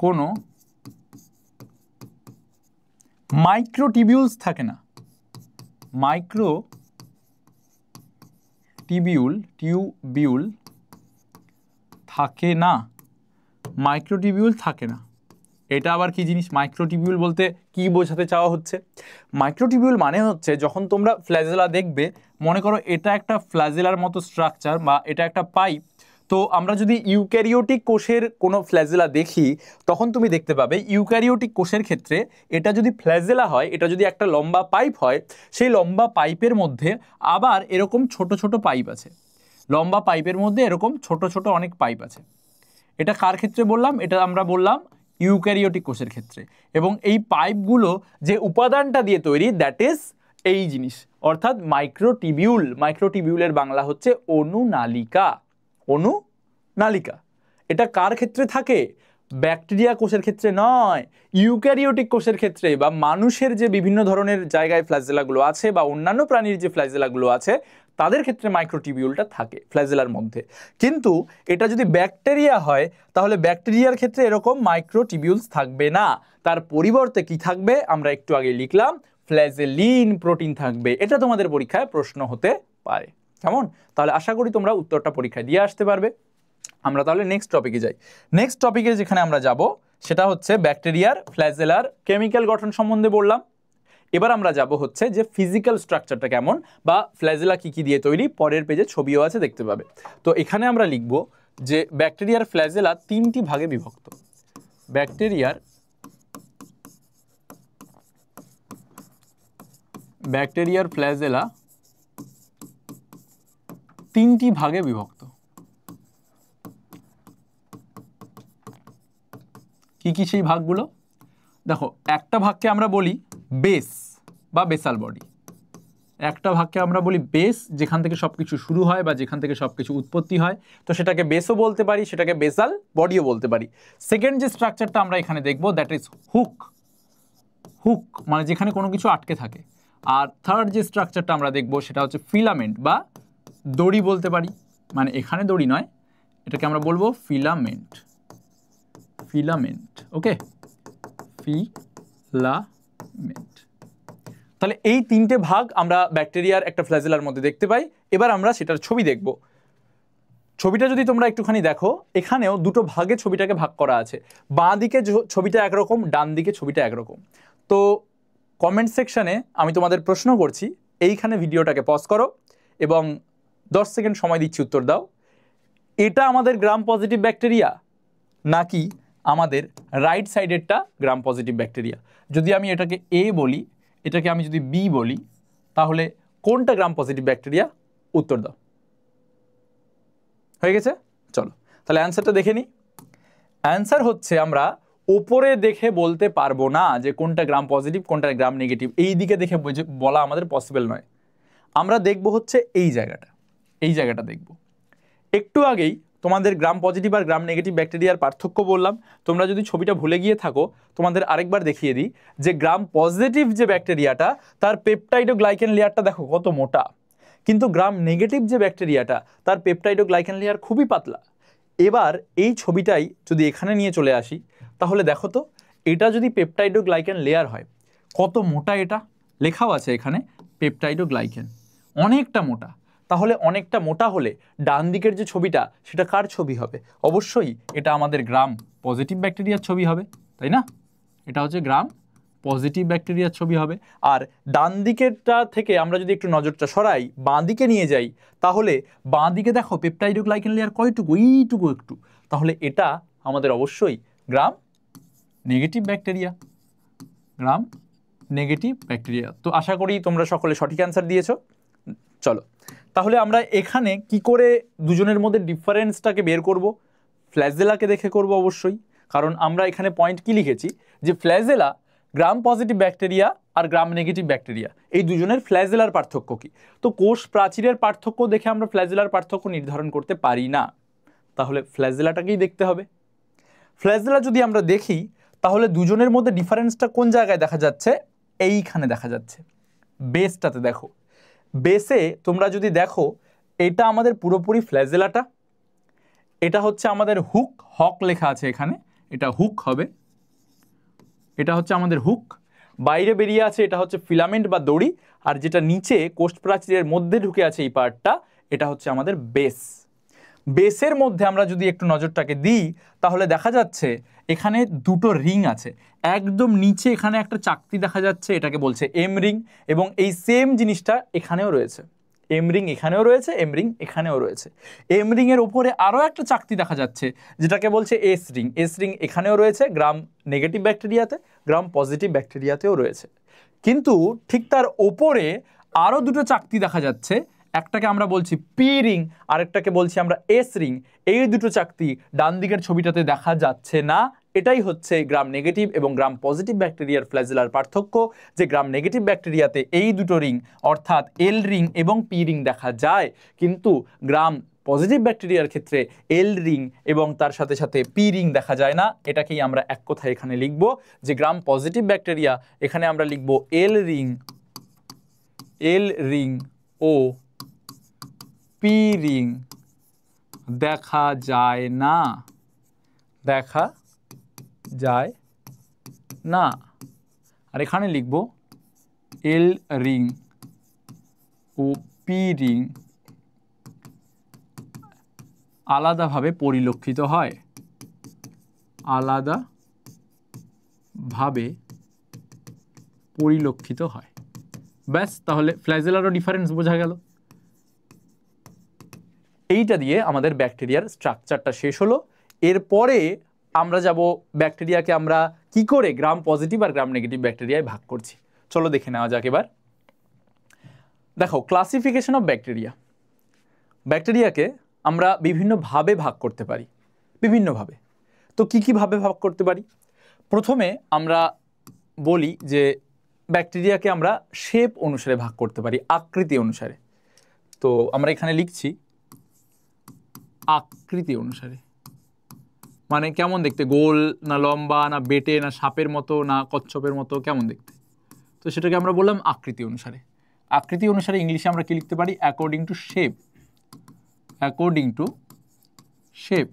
কোনো মাইক্রোটিবিউলস থাকে না, টিউবিউল থাকে না, মাইক্রোটিবিউল থাকে না। এটা আবার কি জিনিস? মাইক্রোটিবিউল বলতে কি বোঝাতে চাওয়া হচ্ছে? মাইক্রোটিবিউল মানে হচ্ছে যখন তোমরা ফ্ল্যাজেলা দেখবে, মনে করো এটা একটা ফ্ল্যাজেলার মতো স্ট্রাকচার বা এটা একটা পাইপ। তো আমরা যদি ইউক্যারিওটিক কোষের কোনো ফ্ল্যাজেলা দেখি, তখন তুমি দেখতে পাবে ইউক্যারিওটিক কোষের ক্ষেত্রে এটা যদি ফ্ল্যাজেলা হয়, এটা যদি একটা লম্বা পাইপ হয়, সেই লম্বা পাইপের মধ্যে আবার এরকম ছোট ছোট পাইপ আছে। লম্বা পাইপের মধ্যে এরকম ছোট ছোট অনেক পাইপ আছে। এটা কার ক্ষেত্রে বললাম? এটা আমরা বললাম ইউক্যারিওটিক কোষের ক্ষেত্রে। এবং এই পাইপগুলো যে উপাদানটা দিয়ে তৈরি, দ্যাট ইজ এই জিনিস, অর্থাৎ মাইক্রোটিবিউল। মাইক্রোটিবিউলের বাংলা হচ্ছে অনুনালিকা। অনুনালিকা। এটা কার ক্ষেত্রে থাকে? ব্যাকটেরিয়া কোষের ক্ষেত্রে নয়, ইউক্যারিওটিক কোষের ক্ষেত্রে বা মানুষের যে বিভিন্ন ধরনের জায়গায় ফ্ল্যাজেলাগুলো আছে বা অন্যান্য প্রাণীর যে ফ্ল্যাজেলাগুলো আছে তাদের ক্ষেত্রে মাইক্রোটিবিউলটা থাকে ফ্ল্যাজেলার মধ্যে। কিন্তু এটা যদি ব্যাকটেরিয়া হয়, তাহলে ব্যাকটেরিয়ার ক্ষেত্রে এরকম মাইক্রোটিবিউলস থাকবে না। তার পরিবর্তে কি থাকবে? আমরা একটু আগে লিখলাম ফ্ল্যাজেলিন প্রোটিন থাকবে। এটা তোমাদের পরীক্ষায় প্রশ্ন হতে পারে। কেমন? তাহলে আশা করি তোমরা উত্তরটা পরীক্ষায় দিয়ে আসতে পারবে। আমরা তাহলে নেক্সট টপিকে যাই। নেক্সট টপিকে যেখানে আমরা যাব সেটা হচ্ছে ব্যাকটেরিয়ার ফ্ল্যাজেলার কেমিক্যাল গঠন সম্বন্ধে বললাম। এবার আমরা যাব হচ্ছে যে ফিজিক্যাল স্ট্রাকচারটা কেমন বা ফ্ল্যাজেলা কি কি দিয়ে তৈরি। পরের পেজে ছবিও আছে, দেখতে পাবে। তো এখানে আমরা লিখব যে ব্যাকটেরিয়ার ফ্ল্যাজেলা তিনটি ভাগে বিভক্ত। ব্যাকটেরিয়ার ফ্ল্যাজেলা তিনটি ভাগে বিভক্ত। কি কি সেই ভাগগুলো? দেখো, একটা ভাগকে আমরা বলি বেস বা বেসাল বডি। একটা ভাগকে আমরা বলি বেস, যেখান থেকে সবকিছু শুরু হয় বা যেখান থেকে সবকিছু উৎপত্তি হয়, তো সেটাকে বেসও বলতে পারি, সেটাকে বেসাল বডিও বলতে পারি। সেকেন্ড যে স্ট্রাকচারটা আমরা এখানে দেখব, দ্যাট ইজ হুক মানে যেখানে কোনো কিছু আটকে থাকে। আর থার্ড যে স্ট্রাকচারটা আমরা দেখব সেটা হচ্ছে ফিলামেন্ট বা দড়ি বলতে পারি। মানে এখানে দড়ি নয়, এটাকে আমরা বলবো ফিলামেন্ট। ওকে, ফিলামেন্ট। তাহলে এই তিনটে ভাগ আমরা ব্যাকটেরিয়ার একটা ফ্ল্যাজেলার মধ্যে দেখতে পাই। এবার আমরা সেটার ছবি দেখব। ছবিটা যদি তোমরা একটুখানি দেখো, এখানেও দুটো ভাগে ছবিটাকে ভাগ করা আছে। বাঁ দিকে ছবিটা একরকম, ডান দিকে ছবিটা একরকম। তো কমেন্ট সেকশনে আমি তোমাদের প্রশ্ন করছি, এইখানে ভিডিওটাকে পজ করো এবং 10 সেকেন্ড সময় দিচ্ছি, উত্তর দাও। এটা আমাদের গ্রাম পজিটিভ ব্যাকটেরিয়া নাকি আমাদের রাইট সাইডেরটা গ্রাম পজিটিভ ব্যাকটেরিয়া? যদি আমি এটাকে এ বলি, এটাকে আমি যদি বি বলি, তাহলে কোনটা গ্রাম পজিটিভ ব্যাকটেরিয়া? উত্তর দাও। হয়ে গেছে? চলো তাহলে অ্যান্সারটা দেখে নিই। অ্যান্সার হচ্ছে আমরা ওপরে দেখে বলতে পারবো না যে কোনটা গ্রাম পজিটিভ কোনটা গ্রাম নেগেটিভ। এই দিকে দেখে বলা আমাদের পসিবল নয়। আমরা দেখব হচ্ছে এই জায়গাটা দেখব। একটু আগেই তোমাদের গ্রাম পজিটিভ আর গ্রাম নেগেটিভ ব্যাকটেরিয়ার পার্থক্য বললাম। তোমরা যদি ছবিটা ভুলে গিয়ে থাকো, তোমাদের আরেকবার দেখিয়ে দিই যে গ্রাম পজিটিভ যে ব্যাকটেরিয়াটা, তার পেপটাইড ও গ্লাইকেন লেয়ারটা দেখো কত মোটা, কিন্তু গ্রাম নেগেটিভ যে ব্যাকটেরিয়াটা, তার পেপটাইড ও গ্লাইকেন লেয়ার খুবই পাতলা। এবার এই ছবিটাই যদি এখানে নিয়ে চলে আসি, তাহলে দেখো তো, এটা যদি পেপটাইড ও গ্লাইকেন লেয়ার হয়, কত মোটা এটা। লেখাও আছে এখানে পেপটাইড ও গ্লাইকেন, অনেকটা মোটা। তাহলে অনেকটা মোটা হলে ডান দিকের যে ছবিটা, সেটা কার ছবি হবে? অবশ্যই এটা আমাদের গ্রাম পজিটিভ ব্যাকটেরিয়ার ছবি হবে, তাই না? এটা হচ্ছে গ্রাম পজিটিভ ব্যাকটেরিয়ার ছবি হবে। আর ডান দিকেরটা থেকে আমরা যদি একটু নজরটা সরাই, বাঁ দিকে নিয়ে যাই, তাহলে বাঁ দিকে দেখো পেপটাইড ও গ্লাইকেন লেয়ার কয়টুকু, এইটুকু একটু। তাহলে এটা আমাদের অবশ্যই gram negative bacteria, gram negative bacteria. তো আশা করি তোমরা সকলে সঠিক অ্যান্সার দিয়েছো। চলো তাহলে আমরা এখানে কি করে দুজনের মধ্যে ডিফারেন্সটাকে বের করব? ফ্ল্যাজেলাকে দেখে করব অবশ্যই, কারণ আমরা এখানে পয়েন্ট কি লিখেছি যে ফ্ল্যাজেলা গ্রাম পজিটিভ ব্যাকটেরিয়া আর গ্রাম নেগেটিভ ব্যাকটেরিয়া, এই দুজনের ফ্ল্যাজেলার পার্থক্য কি। তো কোষ প্রাচীরের পার্থক্য দেখে আমরা ফ্ল্যাজেলার পার্থক্য নির্ধারণ করতে পারি না, তাহলে ফ্ল্যাজেলাটাকেই দেখতে হবে। ফ্ল্যাজেলা যদি আমরা দেখি, তাহলে দুজনের মধ্যে ডিফারেন্সটা কোন জায়গায় দেখা যাচ্ছে? এইখানে দেখা যাচ্ছে। বেসটাতে দেখো, বেসে তোমরা যদি দেখো এটা আমাদের পুরোপুরি ফ্ল্যাজেলাটা, এটা হচ্ছে আমাদের হুক, হক লেখা আছে এখানে, এটা হুক হবে, এটা হচ্ছে আমাদের হুক, বাইরে বেরিয়ে আছে এটা হচ্ছে ফিলামেন্ট বা দড়ি, আর যেটা নিচে কোষ্ঠ প্রাচীরের মধ্যে ঢুকে আছে এই পার্টটা, এটা হচ্ছে আমাদের বেস। বেসের মধ্যে আমরা যদি একটু নজরটাকে দিই তাহলে দেখা যাচ্ছে এখানে দুটো রিং আছে, একদম নিচে এখানে একটা চাকতি দেখা যাচ্ছে, এটাকে বলছে এম রিং, এবং এই সেম জিনিসটা এখানেও রয়েছে, এম রিং এখানেও রয়েছে, এম রিং এখানেও রয়েছে। এম রিং এর উপরে আরও একটা চাকতি দেখা যাচ্ছে যেটাকে বলছে এস রিং, এস রিং এখানেও রয়েছে, গ্রাম নেগেটিভ ব্যাকটেরিয়াতে, গ্রাম পজিটিভ ব্যাকটেরিয়াতেও রয়েছে। কিন্তু ঠিক তার ওপরে আরও দুটো চাকতি দেখা যাচ্ছে, একটাকে আমরা বলছি পি রিং, আরেকটাকে বলছি আমরা এস রিং। এই দুটো চাকতি ডান দিকের ছবিটাতে দেখা যাচ্ছে না। এটাই হচ্ছে গ্রাম নেগেটিভ এবং গ্রাম পজিটিভ ব্যাকটেরিয়ার ফ্ল্যাজেলার পার্থক্য, যে গ্রাম নেগেটিভ ব্যাকটেরিয়াতে এই দুটো রিং অর্থাৎ এল রিং এবং পি রিং দেখা যায়, কিন্তু গ্রাম পজিটিভ ব্যাকটেরিয়ার ক্ষেত্রে এল রিং এবং তার সাথে সাথে পি রিং দেখা যায় না। এটাকেই আমরা এক কথায় এখানে লিখব যে গ্রাম পজিটিভ ব্যাকটেরিয়া, এখানে আমরা লিখব এল রিং ও পি রিং দেখা যায় না, দেখা যায় না। আর এখানে লিখব এল রিং ও পি রিং আলাদাভাবে পরিলক্ষিত হয়, আলাদাভাবে পরিলক্ষিত হয়। ব্যাস, তাহলে ফ্ল্যাজেলারও ডিফারেন্স বোঝা গেল। এইটা দিয়ে আমাদের ব্যাকটেরিয়ার স্ট্রাকচারটা শেষ হলো। এরপরে আমরা যাব ব্যাকটেরিয়াকে আমরা কি করে গ্রাম পজিটিভ আর গ্রাম নেগেটিভ ব্যাকটেরিয়ায় ভাগ করছি। চলো দেখে নেওয়া যাক এবার। দেখো, ক্লাসিফিকেশন অফ ব্যাকটেরিয়া, ব্যাকটেরিয়াকে আমরা বিভিন্নভাবে ভাগ করতে পারি, বিভিন্নভাবে। তো কি ভাবে ভাগ করতে পারি? প্রথমে আমরা বলি যে ব্যাকটেরিয়াকে আমরা শেপ অনুসারে ভাগ করতে পারি, আকৃতি অনুসারে। তো আমরা এখানে লিখছি আকৃতি অনুসারে, মানে কেমন দেখতে, গোল না লম্বা না বেটে না সাপের মতো না কচ্ছপের মতো, কেমন দেখতে। তো সেটাকে আমরা বললাম আকৃতি অনুসারে। আকৃতি অনুসারে ইংলিশে আমরা কি লিখতে পারি? According to shape, according to shape.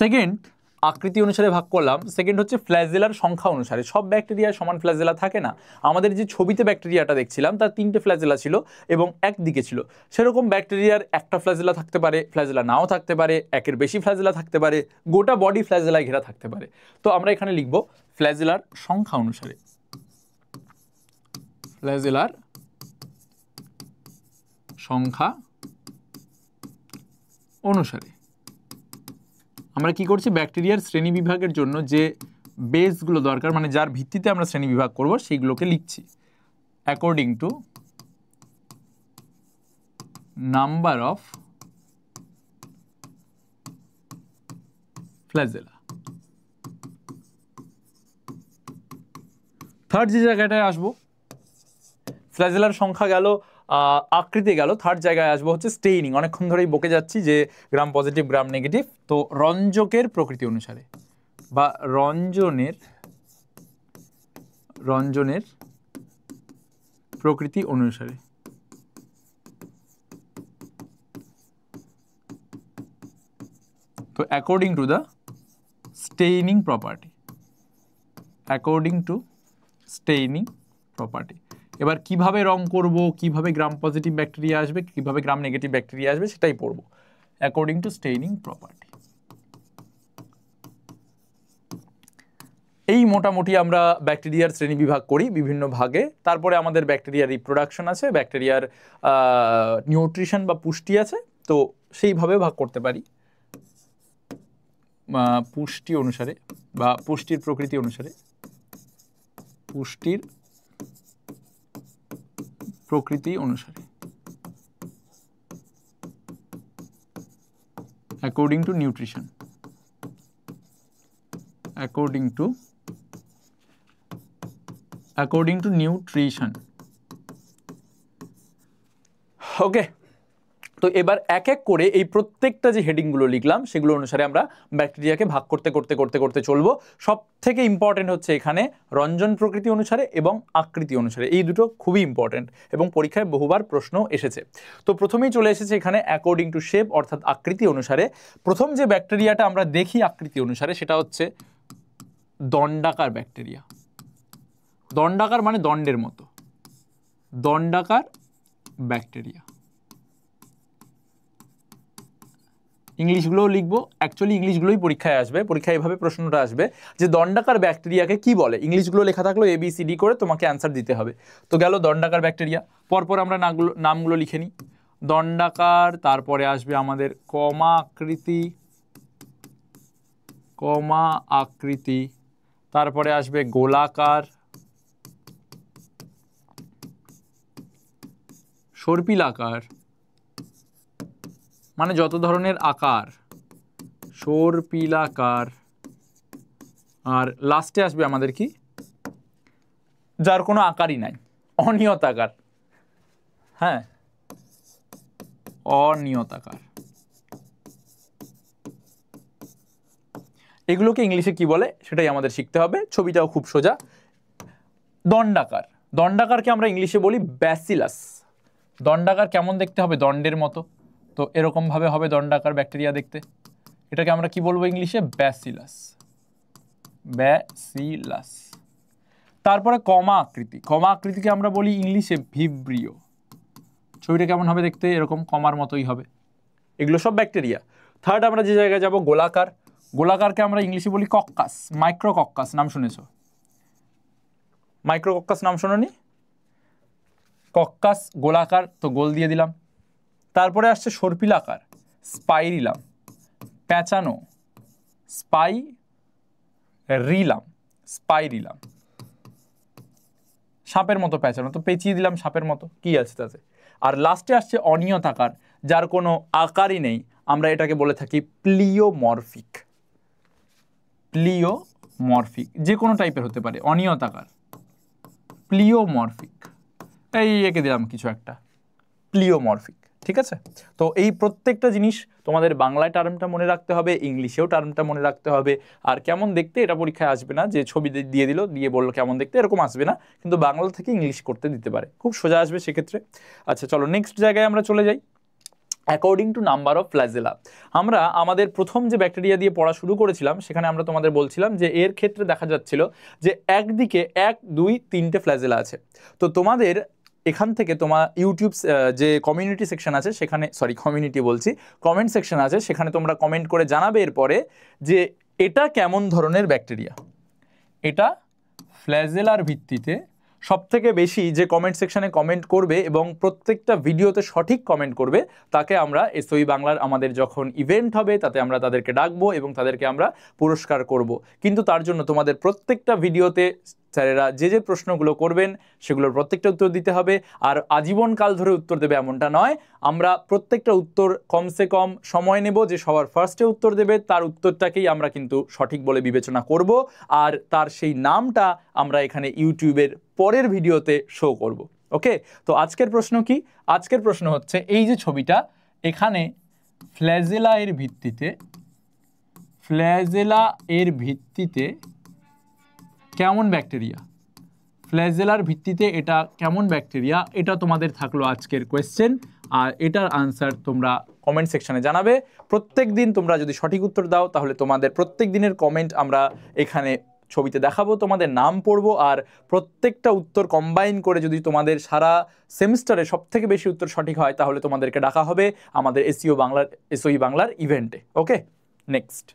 Second, আকৃতি অনুসারে ভাগ করলাম। সেকেন্ড হচ্ছে ফ্ল্যাজেলার সংখ্যা অনুসারে। সব ব্যাকটেরিয়ার সমান ফ্ল্যাজেলা থাকে না। আমাদের যে ছবিতে ব্যাকটেরিয়াটা দেখছিলাম তার 3টে ফ্ল্যাজেলা ছিল এবং একদিকে ছিল, সেরকম ব্যাকটেরিয়ার একটা ফ্ল্যাজেলা থাকতে পারে, ফ্ল্যাজেলা নাও থাকতে পারে, একের বেশি ফ্ল্যাজেলা থাকতে পারে, গোটা বডি ফ্ল্যাজেলায় ঘেরা থাকতে পারে। তো আমরা এখানে লিখব ফ্ল্যাজেলার সংখ্যা অনুসারে, ফ্ল্যাজেলার সংখ্যা অনুসারে। আমরা কি করছি? ব্যাকটেরিয়ার শ্রেণী বিভাগের জন্য যে বেসগুলো দরকার, মানে যার ভিত্তিতে আমরা শ্রেণী বিভাগ করব, সেইগুলোকে লিখছি according to number of flagella. Third যে জায়গাটায় আসবো, ফ্ল্যাজেলার সংখ্যা গেল, আকৃতি গেল, থার্ড জায়গায় আসবো হচ্ছে স্টেইনিং। অনেকক্ষণ ধরেই বকে যাচ্ছি যে গ্রাম পজিটিভ গ্রাম নেগেটিভ। তো রঞ্জকের প্রকৃতি অনুসারে বা রঞ্জনের প্রকৃতি অনুসারে, তো according to the staining property, according to staining property. এবার কিভাবে রং করব, কিভাবে গ্রাম পজিটিভ ব্যাকটেরিয়া আসবে, কিভাবে গ্রাম নেগেটিভ ব্যাকটেরিয়া আসবে, সেটাই পড়ব অ্যাকর্ডিং টু স্টেইনিং প্রপার্টি। এই মোটামুটি আমরা ব্যাকটেরিয়ার শ্রেণী বিভাগ করি বিভিন্ন ভাগে। তারপরে আমাদের ব্যাকটেরিয়ার রিপ্রোডাকশন আছে, ব্যাকটেরিয়ার নিউট্রিশন বা পুষ্টি আছে। তো সেইভাবে ভাগ করতে পারি পুষ্টি অনুসারে বা পুষ্টির প্রকৃতি অনুসারে, পুষ্টির প্রকৃতি অনুসারে, according to nutrition, according to nutrition. Okay, তো এবার এক এক করে এই প্রত্যেকটা যে হেডিংগুলো লিখলাম সেগুলো অনুসারে আমরা ব্যাকটেরিয়াকে ভাগ করতে করতে করতে করতে চলবো। সব থেকে ইম্পর্টেন্ট হচ্ছে এখানে রঞ্জন প্রকৃতি অনুসারে এবং আকৃতি অনুসারে, এই দুটো খুবই ইম্পর্টেন্ট এবং পরীক্ষায় বহুবার প্রশ্ন এসেছে। তো প্রথমেই চলে এসেছে এখানে অ্যাকর্ডিং টু শেপ, অর্থাৎ আকৃতি অনুসারে। প্রথম যে ব্যাকটেরিয়াটা আমরা দেখি আকৃতি অনুসারে সেটা হচ্ছে দণ্ডাকার ব্যাকটেরিয়া। দণ্ডাকার মানে দণ্ডের মতো, দণ্ডাকার ব্যাকটেরিয়া। ইংলিশগুলোও লিখবো, অ্যাকচুয়ালি ইংলিশগুলোই পরীক্ষায় আসবে, পরীক্ষায় এভাবে প্রশ্নটা আসবে যে দণ্ডাকার ব্যাকটেরিয়াকে কি বলে। ইংলিশগুলো লেখা থাকলো ABCD করে তোমাকে অ্যান্সার দিতে হবে। তো গেল দণ্ডাকার ব্যাকটেরিয়া, পরপর আমরা নামগুলো লিখে নিই। দণ্ডাকার, তারপরে আসবে আমাদের কমা আকৃতি, তারপরে আসবে গোলাকার, সর্পিলাকার মানে যত ধরনের আকার, সর্পিলাকার, আর লাস্টে আসবে আমাদের কি, যার কোনো আকারই নাই, অনিয়তাকার। হ্যাঁ, অনিয়তাকার। এগুলোকে ইংলিশে কি বলে সেটাই আমাদের শিখতে হবে। ছবিটাও খুব সোজা। দণ্ডাকার, দণ্ডাকারকে আমরা ইংলিশে বলি ব্যাসিলাস। দণ্ডাকার কেমন দেখতে হবে? দণ্ডের মতো। তো এরকম ভাবে হবে দণ্ডাকার ব্যাকটেরিয়া দেখতে। এটাকে আমরা কি বলবো ইংলিশে? Bacillus, bacillus. তারপরে কমা আকৃতি, কমা আকৃতিকে আমরা বলি ইংলিশে ভিব্রিও। ছবিটা কেমন হবে দেখতে? এরকম কমার মতোই হবে। এগুলো সব ব্যাকটেরিয়া। থার্ড আমরা যে জায়গায় যাব, গোলাকার। গোলাকারকে আমরা ইংলিশে বলি কক্কাস, মাইক্রোকক্কাস। নাম শুনেছ? মাইক্রোকক্কাস নাম শোনোনি? কক্কাস, গোলাকার, তো গোল দিয়ে দিলাম। তারপরে আসছে সর্পিলাকার, স্পাইরিলাম, প্যাঁচানো, স্পাইরিলাম, সাপের মতো প্যাঁচানো, তো পেঁচিয়ে দিলাম সাপের মতো, কি আছে তাতে। আর লাস্টে আসছে অনিয়তাকার, যার কোনো আকারই নেই, আমরা এটাকে বলে থাকি প্লিওমরফিক। প্লিওমরফিক যে কোনো টাইপের হতে পারে, অনিয়তাকার, প্লিওমরফিক। এই এঁকে দিলাম কিছু একটা, প্লিওমরফিক। ঠিক আছে? তো এই প্রত্যেকটা জিনিস তোমাদের বাংলায় টার্মটা মনে রাখতে হবে, ইংলিশেও টার্মটা মনে রাখতে হবে। আর কেমন দেখতে এটা পরীক্ষায় আসবে না যে ছবি দিয়ে দিল, দিয়ে বললো কেমন দেখতে, এরকম আসবে না, কিন্তু বাংলা থেকে ইংলিশ করতে দিতে পারে, খুব সোজা আসবে সেক্ষেত্রে। আচ্ছা চলো নেক্সট জায়গায় আমরা চলে যাই। According to number of flagella. আমরা আমাদের প্রথম যে ব্যাকটেরিয়া দিয়ে পড়া শুরু করেছিলাম সেখানে আমরা তোমাদের বলছিলাম যে এর ক্ষেত্রে দেখা যাচ্ছিল যে একদিকে 1, 2, 3টে ফ্ল্যাজেলা আছে। তো তোমাদের এখান থেকে তোমার ইউটিউব যে কমিউনিটি সেকশন আছে সেখানে, কমেন্ট সেকশন আছে, সেখানে তোমরা কমেন্ট করে জানাবে এরপরে যে এটা কেমন ধরনের ব্যাকটেরিয়া। এটা ফ্ল্যাজেলার ভিত্তিতে সবথেকে বেশি যে কমেন্ট সেকশনে কমেন্ট করবে এবং প্রত্যেকটা ভিডিওতে সঠিক কমেন্ট করবে তাকে আমরা এসওই বাংলার আমাদের যখন ইভেন্ট হবে তাতে আমরা তাদেরকে ডাকবো এবং তাদেরকে আমরা পুরস্কার করব। কিন্তু তার জন্য তোমাদের প্রত্যেকটা ভিডিওতে স্যারেরা যে প্রশ্নগুলো করবেন সেগুলোর প্রত্যেকটা উত্তর দিতে হবে। আর আজীবনকাল ধরে উত্তর দেবে এমনটা নয়, আমরা প্রত্যেকটা উত্তর কমসে কম সময় নেব, যে সবার ফার্স্টে উত্তর দেবে তার উত্তরটাকেই আমরা কিন্তু সঠিক বলে বিবেচনা করব, আর তার সেই নামটা আমরা এখানে ইউটিউবের পরের ভিডিওতে শো করব। ওকে, তো আজকের প্রশ্ন কি? আজকের প্রশ্ন হচ্ছে এই যে ছবিটা, এখানে ফ্ল্যাজেলা এর ভিত্তিতে কেমন ব্যাকটেরিয়া, ফ্ল্যাজেলার ভিত্তিতে এটা কেমন ব্যাকটেরিয়া, এটা তোমাদের থাকলো আজকের কোয়েশ্চেন। আর এটার আনসার তোমরা কমেন্ট সেকশনে জানাবে। প্রত্যেক দিন তোমরা যদি সঠিক উত্তর দাও তাহলে তোমাদের প্রত্যেক দিনের কমেন্ট আমরা এখানে ছবিতে দেখাবো, তোমাদের নাম পড়বো, আর প্রত্যেকটা উত্তর কম্বাইন করে যদি তোমাদের সারা সেমিস্টারে সবথেকে বেশি উত্তর সঠিক হয় তাহলে তোমাদেরকে ডাকা হবে আমাদের এসওই বাংলার ইভেন্টে। ওকে, নেক্সট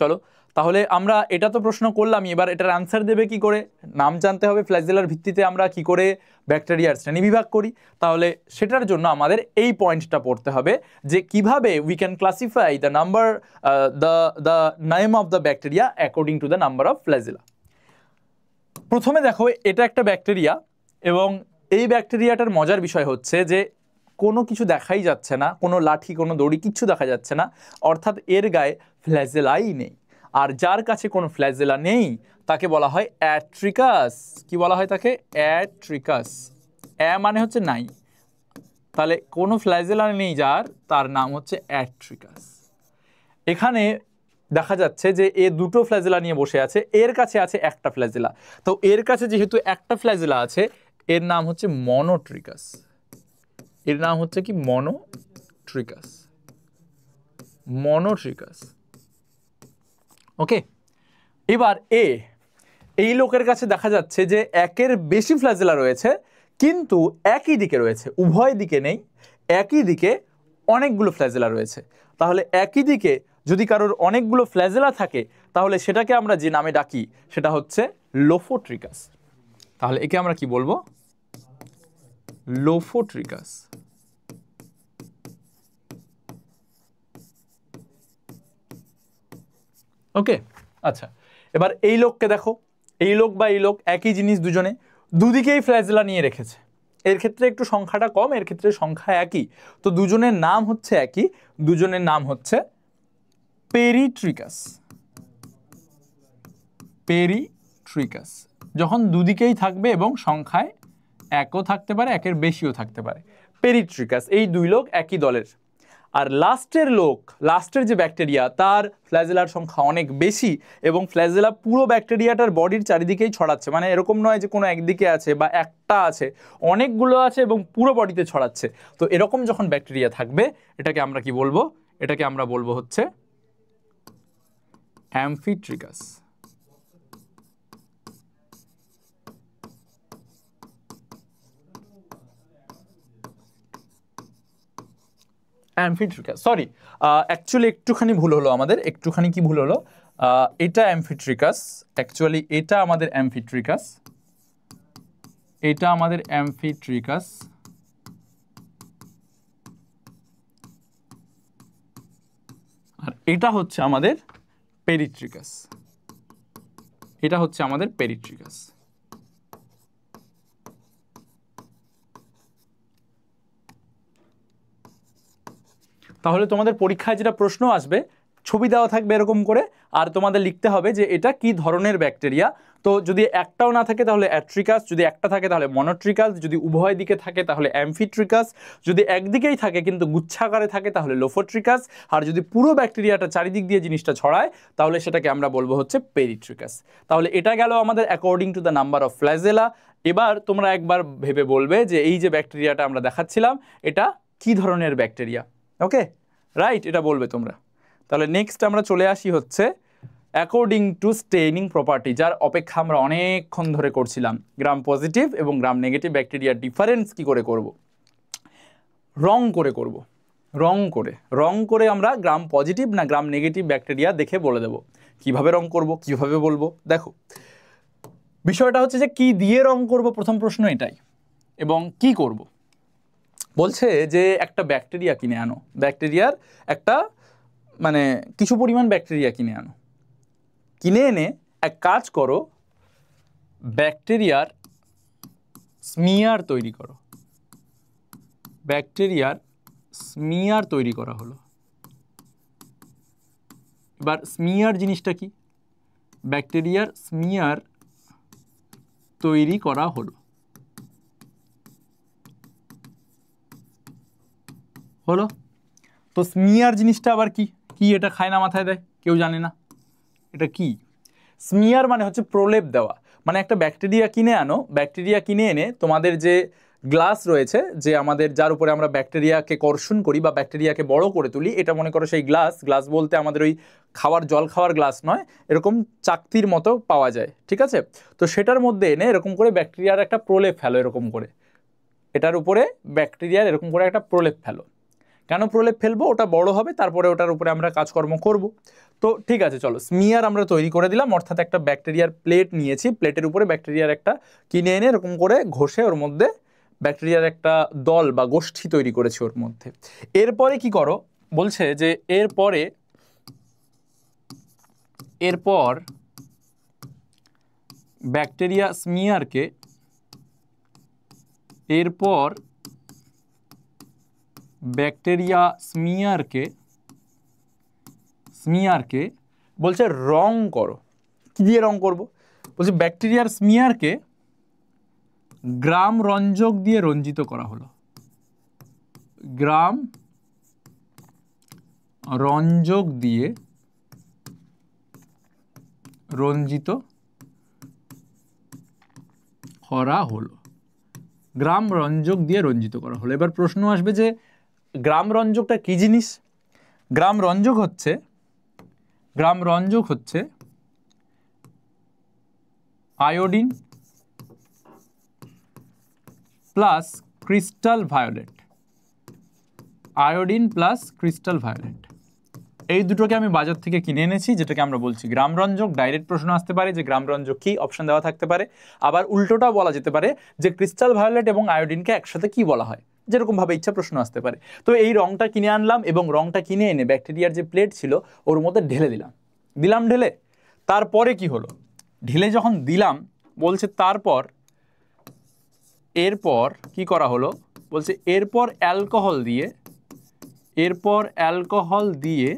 চলো, তাহলে আমরা এটা তো প্রশ্ন করলামই, এবার এটার আনসার দেবে কি করে, নাম জানতে হবে, ফ্ল্যাজেলার ভিত্তিতে আমরা কি করে ব্যাকটেরিয়ার শ্রেণীবিভাগ করি। তাহলে সেটার জন্য আমাদের এই পয়েন্টটা পড়তে হবে যে কিভাবে we can classify the number the name of the bacteria according to the number of flagella. প্রথমে দেখো এটা একটা ব্যাকটেরিয়া, এবং এই ব্যাকটেরিয়াটার মজার বিষয় হচ্ছে যে কোনো কিছু দেখাই যাচ্ছে না, কোনো লাঠি কোনো দড়ি কিচ্ছু দেখা যাচ্ছে না, অর্থাৎ এর গায়ে ফ্ল্যাজেলাই নেই। আর যার কাছে কোনো ফ্ল্যাজেলা নেই তাকে বলা হয় অ্যাট্রিকাস। কি বলা হয় তাকে? অ্যাট্রিকাস। মানে হচ্ছে নাই, তাহলে কোনো ফ্ল্যাজেলা নেই যার, তার নাম হচ্ছে অ্যাট্রিকাস। এখানে দেখা যাচ্ছে যে এ দুটো ফ্ল্যাজেলা নিয়ে বসে আছে, এর কাছে আছে একটা ফ্ল্যাজেলা। তো এর কাছে যেহেতু একটা ফ্ল্যাজেলা আছে, এর নাম হচ্ছে মনোট্রিকাস। এর নাম হচ্ছে কি? মনোট্রিকাস। মনোট্রিকাস। ওকে, এবার এই লোকের কাছে দেখা যাচ্ছে যে একের বেশি ফ্ল্যাজেলা রয়েছে, কিন্তু একই দিকে রয়েছে, উভয় দিকে নেই, একই দিকে অনেকগুলো ফ্ল্যাজেলা রয়েছে। তাহলে একই দিকে যদি কারোর অনেকগুলো ফ্ল্যাজেলা থাকে, তাহলে সেটাকে আমরা যে নামে ডাকি সেটা হচ্ছে লোফোট্রিকাস। তাহলে একে আমরা কি বলবো? লোফোট্রিকাস। ওকে, আচ্ছা, এবার এই লোককে দেখো, এই লোক বা এই লোক একই জিনিস, দুজনে দুদিকেই ফ্ল্যাজেলা নিয়ে রেখেছে। এর ক্ষেত্রে একটু সংখ্যাটা কম, এর ক্ষেত্রে সংখ্যা একই, তো দুজনের নাম হচ্ছে একই, দুজনের নাম হচ্ছে পেরিট্রিকাস। পেরিট্রিকাস যখন দুদিকেই থাকবে এবং সংখ্যায় একও থাকতে পারে, একের বেশিও থাকতে পারে, পেরিট্রিকাস। এই দুই লোক একই দলের। আর লাস্টের যে ব্যাকটেরিয়া, তার ফ্ল্যাজেলার সংখ্যা অনেক বেশি এবং ফ্ল্যাজেলা পুরো ব্যাকটেরিয়াটার বডির চারিদিকেই ছড়াচ্ছে। মানে এরকম নয় যে কোনো একদিকে আছে বা একটা আছে, অনেকগুলো আছে এবং পুরো বডিতে ছড়াচ্ছে। তো এরকম যখন ব্যাকটেরিয়া থাকবে, এটাকে আমরা কি বলবো? এটাকে আমরা বলবো হচ্ছে অ্যামফিট্রিকাস। অ্যামফিট্রিকাস, সরি, অ্যাকচুয়ালি একটুখানি ভুল হলো আমাদের, একটুখানি কি ভুল হলো, এটা অ্যামফিট্রিকাস, অ্যাকচুয়ালি এটা আমাদের অ্যামফিট্রিকাস, এটা আমাদের অ্যামফিট্রিকাস, আর এটা হচ্ছে আমাদের পেরিট্রিকাস। এটা হচ্ছে আমাদের পেরিট্রিকাস। তাহলে তোমাদের পরীক্ষায় যেটা প্রশ্ন আসবে, ছবি দেওয়া থাকবে এরকম করে, আর তোমাদের লিখতে হবে যে এটা কি ধরনের ব্যাকটেরিয়া। তো যদি একটাও না থাকে তাহলে অ্যাট্রিকাস, যদি একটা থাকে তাহলে মনোট্রিকাস, যদি উভয় দিকে থাকে তাহলে অ্যামফিট্রিকাস, যদি একদিকেই থাকে কিন্তু গুচ্ছাকারে থাকে তাহলে লোফোট্রিকাস, আর যদি পুরো ব্যাকটেরিয়াটা চারিদিক দিয়ে জিনিসটা ছড়ায় তাহলে সেটাকে আমরা বলবো হচ্ছে পেরিট্রিকাস। তাহলে এটা গেল আমাদের according to the number of flagella. এবার তোমরা একবার ভেবে বলবে যে এই যে ব্যাকটেরিয়াটা আমরা দেখাচ্ছিলাম, এটা কি ধরনের ব্যাকটেরিয়া। ওকে, রাইট, এটা বলবে তোমরা। তাহলে নেক্সট আমরা চলে আসি হচ্ছে অ্যাকর্ডিং টু স্টেইনিং প্রপার্টি, যার অপেক্ষা আমরা অনেকক্ষণ ধরে করছিলাম। গ্রাম পজিটিভ এবং গ্রাম নেগেটিভ ব্যাকটেরিয়ার ডিফারেন্স কি করে করব? রং করে করব। রং করে আমরা গ্রাম পজিটিভ না গ্রাম নেগেটিভ ব্যাকটেরিয়া দেখে বলে দেব। কিভাবে রং করব, কিভাবে বলবো? দেখো, বিষয়টা হচ্ছে যে কি দিয়ে রং করব, প্রথম প্রশ্ন এটাই, এবং কি করব। বলছে যে একটা ব্যাকটেরিয়া কিনে আনো, ব্যাকটেরিয়ার একটা মানে কিছু পরিমাণ ব্যাকটেরিয়া কিনে আনো, কিনে এনে এক কাজ করো, ব্যাকটেরিয়ার স্মিয়ার তৈরি করো। ব্যাকটেরিয়ার স্মিয়ার তৈরি করা হলো। এবার স্মিয়ার জিনিসটা কি? ব্যাকটেরিয়ার স্মিয়ার তৈরি করা হলো। তো স্মিয়ার জিনিসটা আবার কি? এটা খায় না মাথায় দেয়, কেউ জানে না এটা কি। স্মিয়ার মানে হচ্ছে প্রলেপ দেওয়া। মানে একটা ব্যাকটেরিয়া কিনে আনো, ব্যাকটেরিয়া কিনে এনে তোমাদের যে গ্লাস রয়েছে, যে আমাদের যার উপরে আমরা ব্যাকটেরিয়াকে কর্ষণ করি বা ব্যাকটেরিয়াকে বড় করে তুলি, এটা মনে করো সেই গ্লাস বলতে আমাদের ওই জল খাওয়ার গ্লাস নয়, এরকম চাকতির মতো পাওয়া যায়, ঠিক আছে? তো সেটার মধ্যে এনে এরকম করে ব্যাকটেরিয়ার একটা প্রলেপ ফেলো, এরকম করে এটার উপরে ব্যাকটেরিয়ার এরকম করে একটা প্রলেপ ফেলো। কেন প্রলেপ ফেলবো? ওটা বড় হবে, তারপরে ওটার উপরে আমরা কাজকর্ম করব। তো ঠিক আছে, চলো স্মিয়ার আমরা তৈরি করে দিলাম, অর্থাৎ একটা ব্যাকটেরিয়ার প্লেট নিয়েছি, প্লেটের উপরে ব্যাকটেরিয়ার একটা কিনে এনে এরকম করে ঘষে ওর মধ্যে ব্যাকটেরিয়ার একটা দল বা গোষ্ঠী তৈরি করেছি ওর মধ্যে। এরপরে কি করো? বলছে যে এরপর ব্যাকটেরিয়া স্মিয়ারকে স্মিয়ারকে বলছে রং করো। কি দিয়ে রং করব? বলছে ব্যাকটেরিয়ার স্মিয়ারকে গ্রাম রঞ্জক দিয়ে রঞ্জিত করা হলো। গ্রাম রঞ্জক দিয়ে রঞ্জিত করা হলো। গ্রাম রঞ্জক দিয়ে রঞ্জিত করা হলো। এবার প্রশ্ন আসবে যে গ্রাম রঞ্জকটা কি জিনিস? গ্রাম রঞ্জক হচ্ছে iodine plus crystal violet. Iodine plus crystal violet এই দুটোকে আমি বাজার থেকে কিনে এনেছি, যেটাকে আমরা বলছি গ্রামরঞ্জক। ডাইরেক্ট প্রশ্ন আসতে পারে যে গ্রামরঞ্জক কি, অপশন দেওয়া থাকতে পারে। আবার উল্টোটাও বলা যেতে পারে যে ক্রিস্টাল ভায়োলেট এবং আয়োডিনকে একসাথে কি বলা হয়, যেরকমভাবে ইচ্ছা প্রশ্ন আসতে পারে। তো এই রংটা কিনে আনলাম এবং রংটা কিনে এনে ব্যাকটেরিয়ার যে প্লেট ছিল ওর মধ্যে ঢেলে দিলাম। ঢেলে তারপরে কি হলো? ঢেলে যখন দিলাম বলছে এরপর কি করা হলো? বলছে এরপর অ্যালকোহল দিয়ে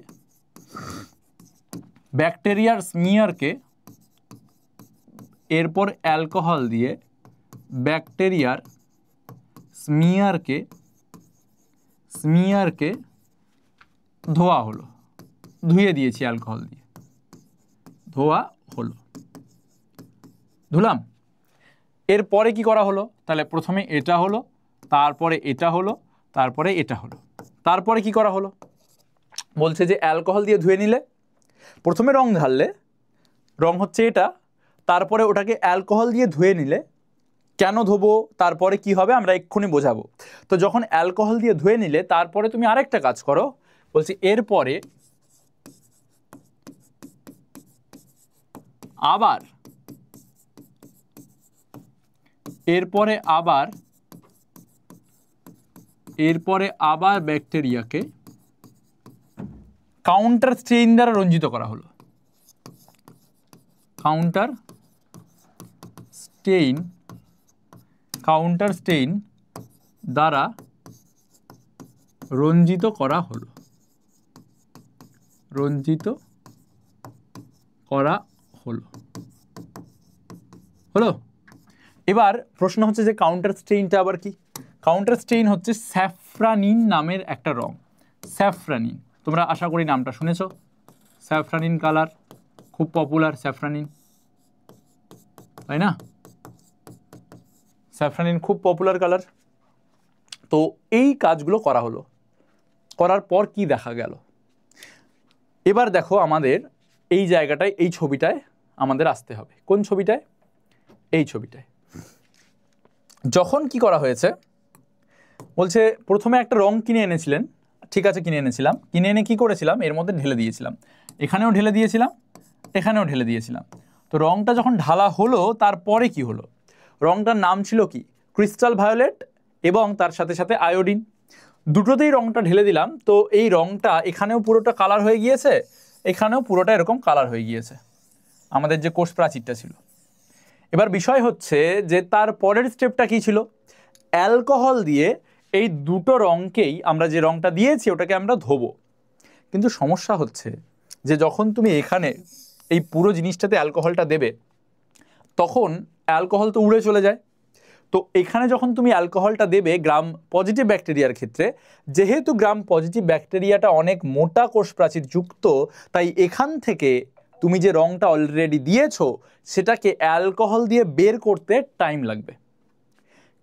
ব্যাকটেরিয়ার স্মিয়ারকে ধোয়া হলো। ধুয়ে দিয়েছি অ্যালকোহল দিয়ে, ধোয়া হলো, ধুলাম। এরপরে কি করা হলো? তাহলে প্রথমে এটা হলো, তারপরে এটা হলো, তারপরে এটা হলো। তারপরে কি করা হলো? বলছে যে অ্যালকোহল দিয়ে ধুয়ে নিলে, প্রথমে রং ঢাললে, রং হচ্ছে এটা, তারপরে ওটাকে অ্যালকোহল দিয়ে ধুয়ে নিলে। কেন ধোবো, তারপরে কি হবে আমরা এক্ষুনি বোঝাবো। তো যখন অ্যালকোহল দিয়ে ধুয়ে নিলে তারপরে তুমি আরেকটা কাজ করো। বলছি এরপরে আবার ব্যাকটেরিয়াকে কাউন্টার স্টেইন দ্বারা রঞ্জিত করা হলো। কাউন্টার স্টেইন দ্বারা রঞ্জিত করা হলো। এবার প্রশ্ন হচ্ছে যে কাউন্টার স্টেইনটা আবার কি? কাউন্টার স্টেইন হচ্ছে স্যাফরানিন নামের একটা রং। স্যাফরানিন, তোমরা আশা করি নামটা শুনেছো। স্যাফরানিন কালার খুব পপুলার, স্যাফরানিন, তাই না? স্যাফরানিন খুব পপুলার কালার। তো এই কাজগুলো করা হলো, করার পর কি দেখা গেল? এবার দেখো আমাদের এই জায়গাটায়, এই ছবিটায় আমাদের আসতে হবে। কোন ছবিটায়? এই ছবিটায়। যখন কি করা হয়েছে বলছে প্রথমে একটা রং কিনে এনেছিলেন, ঠিক আছে, কিনে এনেছিলাম, কিনে এনে কি করেছিলাম এর মধ্যে ঢেলে দিয়েছিলাম, এখানেও ঢেলে দিয়েছিলাম, এখানেও ঢেলে দিয়েছিলাম। তো রংটা যখন ঢালা হলো তারপরে কি হলো? রংটার নাম ছিল কি? ক্রিস্টাল ভায়োলেট এবং তার সাথে সাথে আয়োডিন। দুটোতেই রংটা ঢেলে দিলাম। তো এই রংটা এখানেও পুরোটা কালার হয়ে গিয়েছে, এখানেও পুরোটা এরকম কালার হয়ে গিয়েছে, আমাদের যে কোষ প্রাচীরটা ছিল। এবার বিষয় হচ্ছে যে তার পরের স্টেপটা কি ছিল? অ্যালকোহল দিয়ে এই দুটো রংকেই, আমরা যে রংটা দিয়েছি ওটাকে আমরা ধোবো। কিন্তু সমস্যা হচ্ছে যে যখন তুমি এখানে এই পুরো জিনিসটাতে অ্যালকোহলটা দেবে তখন অ্যালকোহল তো উড়ে চলে যায়। তো এখানে যখন তুমি অ্যালকোহলটা দেবে গ্রাম পজিটিভ ব্যাকটেরিয়ার ক্ষেত্রে, যেহেতু গ্রাম পজিটিভ ব্যাকটেরিয়াটা অনেক মোটা কোষ প্রাচীর যুক্ত, তাই এখান থেকে তুমি যে রংটা অলরেডি দিয়েছো সেটাকে অ্যালকোহল দিয়ে বের করতে টাইম লাগবে।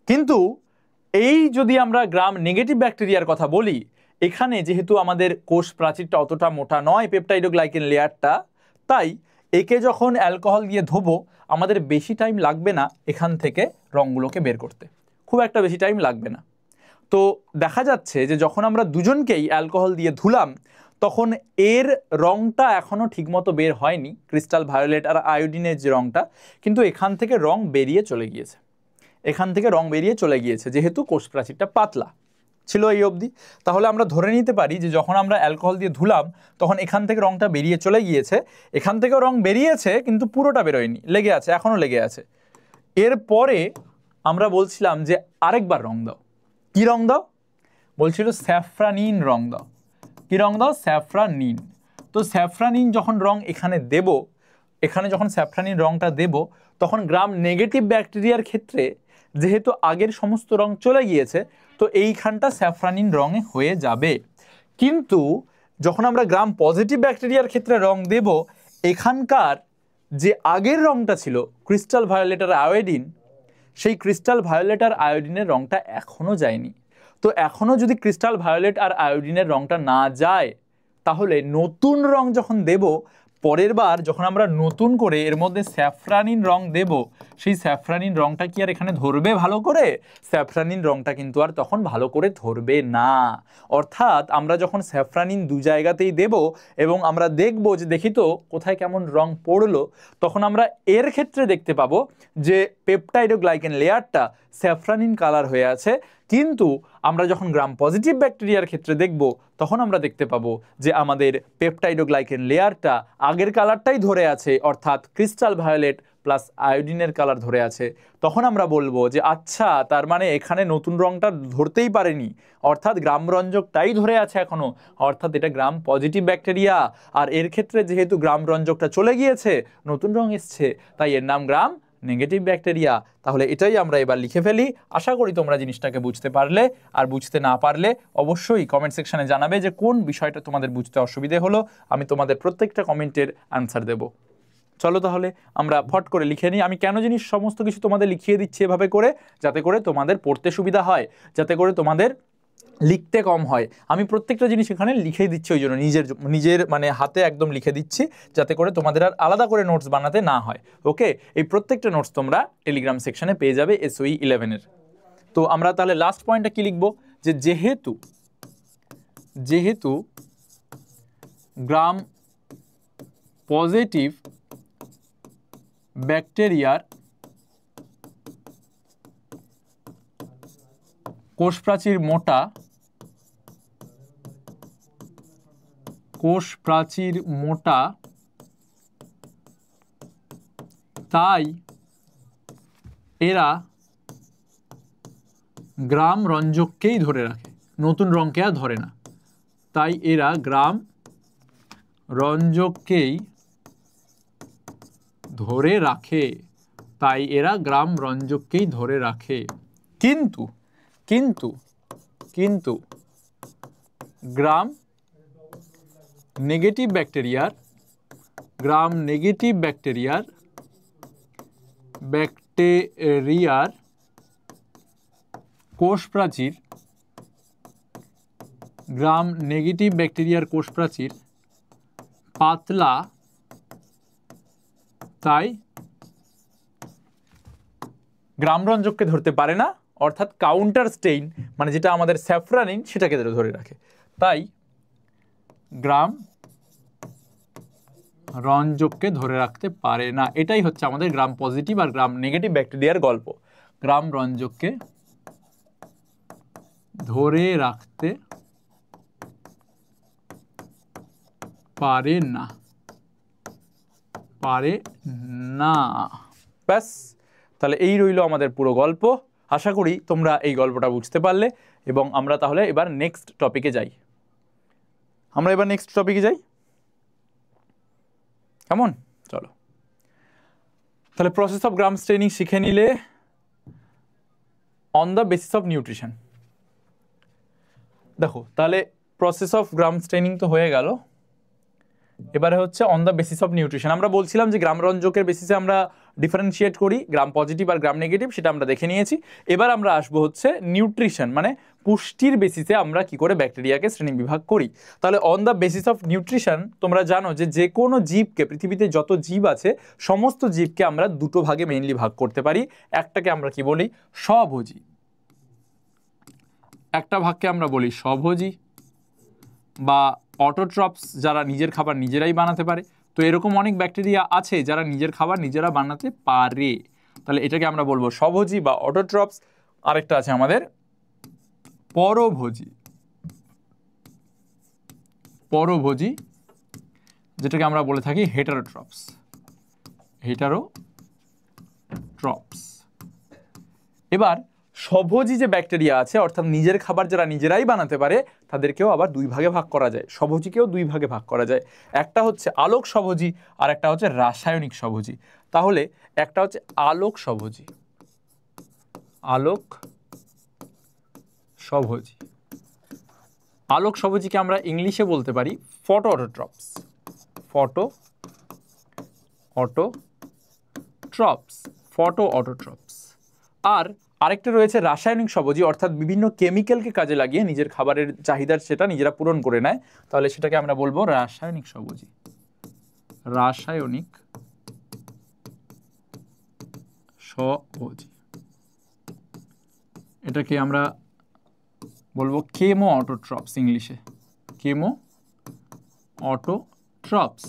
কিন্তু এই যদি আমরা গ্রাম নেগেটিভ ব্যাকটেরিয়ার কথা বলি, এখানে যেহেতু আমাদের কোষ প্রাচীরটা অতটা মোটা নয়, পেপটাইডোগ্লাইকেন লেয়ারটা, তাই একে যখন অ্যালকোহল দিয়ে ধোবো আমাদের বেশি টাইম লাগবে না এখান থেকে রঙগুলোকে বের করতে, খুব একটা বেশি টাইম লাগবে না। তো দেখা যাচ্ছে যে যখন আমরা দুজনকেই অ্যালকোহল দিয়ে ধুলাম তখন এর রংটা এখনও ঠিকমতো বের হয়নি, ক্রিস্টাল ভায়োলেট আর আয়োডিনের যে রংটা, কিন্তু এখান থেকে রং বেরিয়ে চলে গিয়েছে, যেহেতু কোষ প্রাচীরটা পাতলা ছিল এই অবধি। তাহলে আমরা ধরে নিতে পারি যে যখন আমরা অ্যালকোহল দিয়ে ধুলাম তখন এখান থেকে রংটা বেরিয়ে চলে গিয়েছে, এখান থেকেও রং বেরিয়েছে কিন্তু পুরোটা বেরোয়নি, লেগে আছে, এখনও লেগে আছে। এরপরে আমরা বলছিলাম যে আরেকবার রং দাও। কি রং দাও? বলছিল স্যাফরানিন রং দাও। কি রং দাও? স্যাফরানিন। তো স্যাফরানিন যখন রং এখানে দেব, এখানে যখন স্যাফরানিন রংটা দেব তখন গ্রাম নেগেটিভ ব্যাকটেরিয়ার ক্ষেত্রে যেহেতু আগের সমস্ত রং চলে গিয়েছে তো এইখানটা স্যাফরানিন রঙে হয়ে যাবে। কিন্তু যখন আমরা গ্রাম পজিটিভ ব্যাকটেরিয়ার ক্ষেত্রে রং দেব, এখানকার যে আগের রংটা ছিল ক্রিস্টাল ভায়োলেট আর আয়োডিন, সেই ক্রিস্টাল ভায়োলেট আর আয়োডিনের রংটা এখনও যায়নি। তো এখনও যদি ক্রিস্টাল ভায়োলেট আর আয়োডিনের রংটা না যায়, তাহলে নতুন রং যখন দেব, পরের বার যখন আমরা নতুন করে এর মধ্যে স্যাফরানিন রং দেব, সেই স্যাফরানিন রংটা কি আর এখানে ধরবে ভালো করে? স্যাফরানিন রংটা কিন্তু আর তখন ভালো করে ধরবে না। অর্থাৎ আমরা যখন স্যাফরানিন দু জায়গাতেই দেব এবং আমরা দেখব যে দেখি তো কোথায় কেমন রং পড়লো, তখন আমরা এর ক্ষেত্রে দেখতে পাবো যে পেপটাইডোগ্লাইকেন লেয়ারটা স্যাফরানিন কালার হয়ে আছে। কিন্তু আমরা যখন গ্রাম পজিটিভ ব্যাকটেরিয়ার ক্ষেত্রে দেখব, তখন আমরা দেখতে পাবো যে আমাদের পেপটাইডোগ্লাইকেন লেয়ারটা আগের কালারটাই ধরে আছে, অর্থাৎ ক্রিস্টাল ভায়োলেট প্লাস আয়োডিনের কালার ধরে আছে। তখন আমরা বলবো যে আচ্ছা, তার মানে এখানে নতুন রংটা ধরতেই পারেনি, অর্থাৎ গ্রাম রঞ্জকটাই ধরে আছে এখনো, অর্থাৎ এটা গ্রাম পজিটিভ ব্যাকটেরিয়া। আর এর ক্ষেত্রে যেহেতু গ্রাম রঞ্জকটা চলে গিয়েছে, নতুন রং এসছে, তাই এর নাম গ্রাম নেগেটিভ ব্যাকটেরিয়া। তাহলে এটাই আমরা এবার লিখে ফেলি। আশা করি তোমরা জিনিসটাকে বুঝতে পারলে। আর বুঝতে না পারলে অবশ্যই কমেন্ট সেকশনে জানাবে যে কোন বিষয়টা তোমাদের বুঝতে অসুবিধে হলো। আমি তোমাদের প্রত্যেকটা কমেন্টের অ্যান্সার দেব। চলো তাহলে আমরা ফট করে লিখে নিই। আমি কেন জিনিস সমস্ত কিছু তোমাদের লিখিয়ে দিচ্ছি এভাবে করে, যাতে করে তোমাদের পড়তে সুবিধা হয়, যাতে করে তোমাদের লিখতে কম হয়। আমি প্রত্যেকটা জিনিস এখানে লিখে দিচ্ছি, ওই জন্য নিজের মানে হাতে একদম লিখে দিচ্ছি, যাতে করে তোমাদের আর আলাদা করে নোটস বানাতে না হয়। ওকে, এই প্রত্যেকটা নোটস তোমরা টেলিগ্রাম সেকশনে পেয়ে যাবে SOE 11-এর। তো আমরা তাহলে লাস্ট পয়েন্টটা কি লিখবো, যে যেহেতু গ্রাম পজিটিভ ব্যাকটেরিয়ার কোষ প্রাচীর মোটা, তাই এরা গ্রাম রঞ্জককেই ধরে রাখে, নতুন রংকে আর ধরে না। তাই এরা গ্রাম রঞ্জককেই ধরে রাখে। কিন্তু গ্রাম নেগেটিভ ব্যাকটেরিয়ার কোষ প্রাচীর পাতলা, তাই গ্রামরঞ্জককে ধরতে পারে না, অর্থাৎ কাউন্টার স্টেইন মানে যেটা আমাদের স্যাফরানিন সেটাকে ধরে রাখে। তাই গ্রাম রঞ্জককে ধরে রাখতে পারে না। এটাই হচ্ছে আমাদের গ্রাম পজিটিভ আর গ্রাম নেগেটিভ ব্যাকটেরিয়ার গল্প। গ্রাম রঞ্জককে ধরে রাখতে পারে না। ব্যাস, তাহলে এই রইল আমাদের পুরো গল্প। আশা করি তোমরা এই গল্পটা বুঝতে পারলে। এবং আমরা তাহলে এবার নেক্সট টপিকে যাই। কেমন? চলো তাহলে প্রসেস অফ গ্রাম স্টেইনিং শিখে নিলে। On the basis of nutrition, দেখো তাহলে প্রসেস অফ গ্রাম স্টেইনিং তো হয়ে গেল। এবারে হচ্ছে on the basis of nutrition. আমরা বলছিলাম যে গ্রাম রঞ্জকের বেসিসে আমরা ডিফারেন্সিয়েট করি গ্রাম পজিটিভ আর গ্রাম নেগেটিভ, সেটা আমরা দেখে নিয়েছি। এবার আমরা আসবো হচ্ছে নিউট্রিশন, মানে পুষ্টির বেসিসে আমরা কি করে ব্যাকটেরিয়াকে শ্রেণীবিভাগ করি। তাহলে on the basis of nutrition তোমরা জানো যে কোনো জীবকে, পৃথিবীতে যত জীব আছে সমস্ত জীবকে আমরা দুটো ভাগে মেইনলি ভাগ করতে পারি। একটাকে আমরা কি বলি? স্বভোজী। একটা ভাগকে আমরা বলি স্বভোজী বা অটোট্রপস, যারা নিজের খাবার নিজেরাই বানাতে পারে। তো এরকম অনেক ব্যাকটেরিয়া আছে যারা নিজের খাবার নিজেরা বানাতে পারে, তাহলে এটাকে আমরা বলবো স্বভোজী বা অটোট্রপস। আরেকটা আছে আমাদের পরভোজী, যেটাকে আমরা বলে থাকি হেটারোট্রপস। এবার স্বভোজী যে ব্যাকটেরিয়া আছে, অর্থাৎ নিজের খাবার যারা নিজেরাই বানাতে পারে, তাদেরকেও আবার দুই ভাগে ভাগ করা যায়। স্বভোজীকেও দুই ভাগে ভাগ করা যায়। একটা হচ্ছে আলোক স্বভোজী আর একটা হচ্ছে রাসায়নিক স্বভোজী। তাহলে একটা হচ্ছে আলোক স্বভোজী আলোক স্বভোজী। আলোক স্বভোজীকে আমরা ইংলিশে বলতে পারি ফটো অটোট্রপস। ফটো অটোট্রপস। আর আরেকটা রয়েছে রাসায়নিক স্বভোজী, অর্থাৎ বিভিন্ন কেমিক্যালকে কাজে লাগিয়ে নিজের খাবারের চাহিদার সেটা নিজেরা পূরণ করে নেয়, তাহলে সেটাকে আমরা বলবো রাসায়নিক স্বভোজী। রাসায়নিক স্বভোজী, এটাকে আমরা বলবো কেমো অটোট্রপস ইংলিশে। কেমো অটোট্রপস।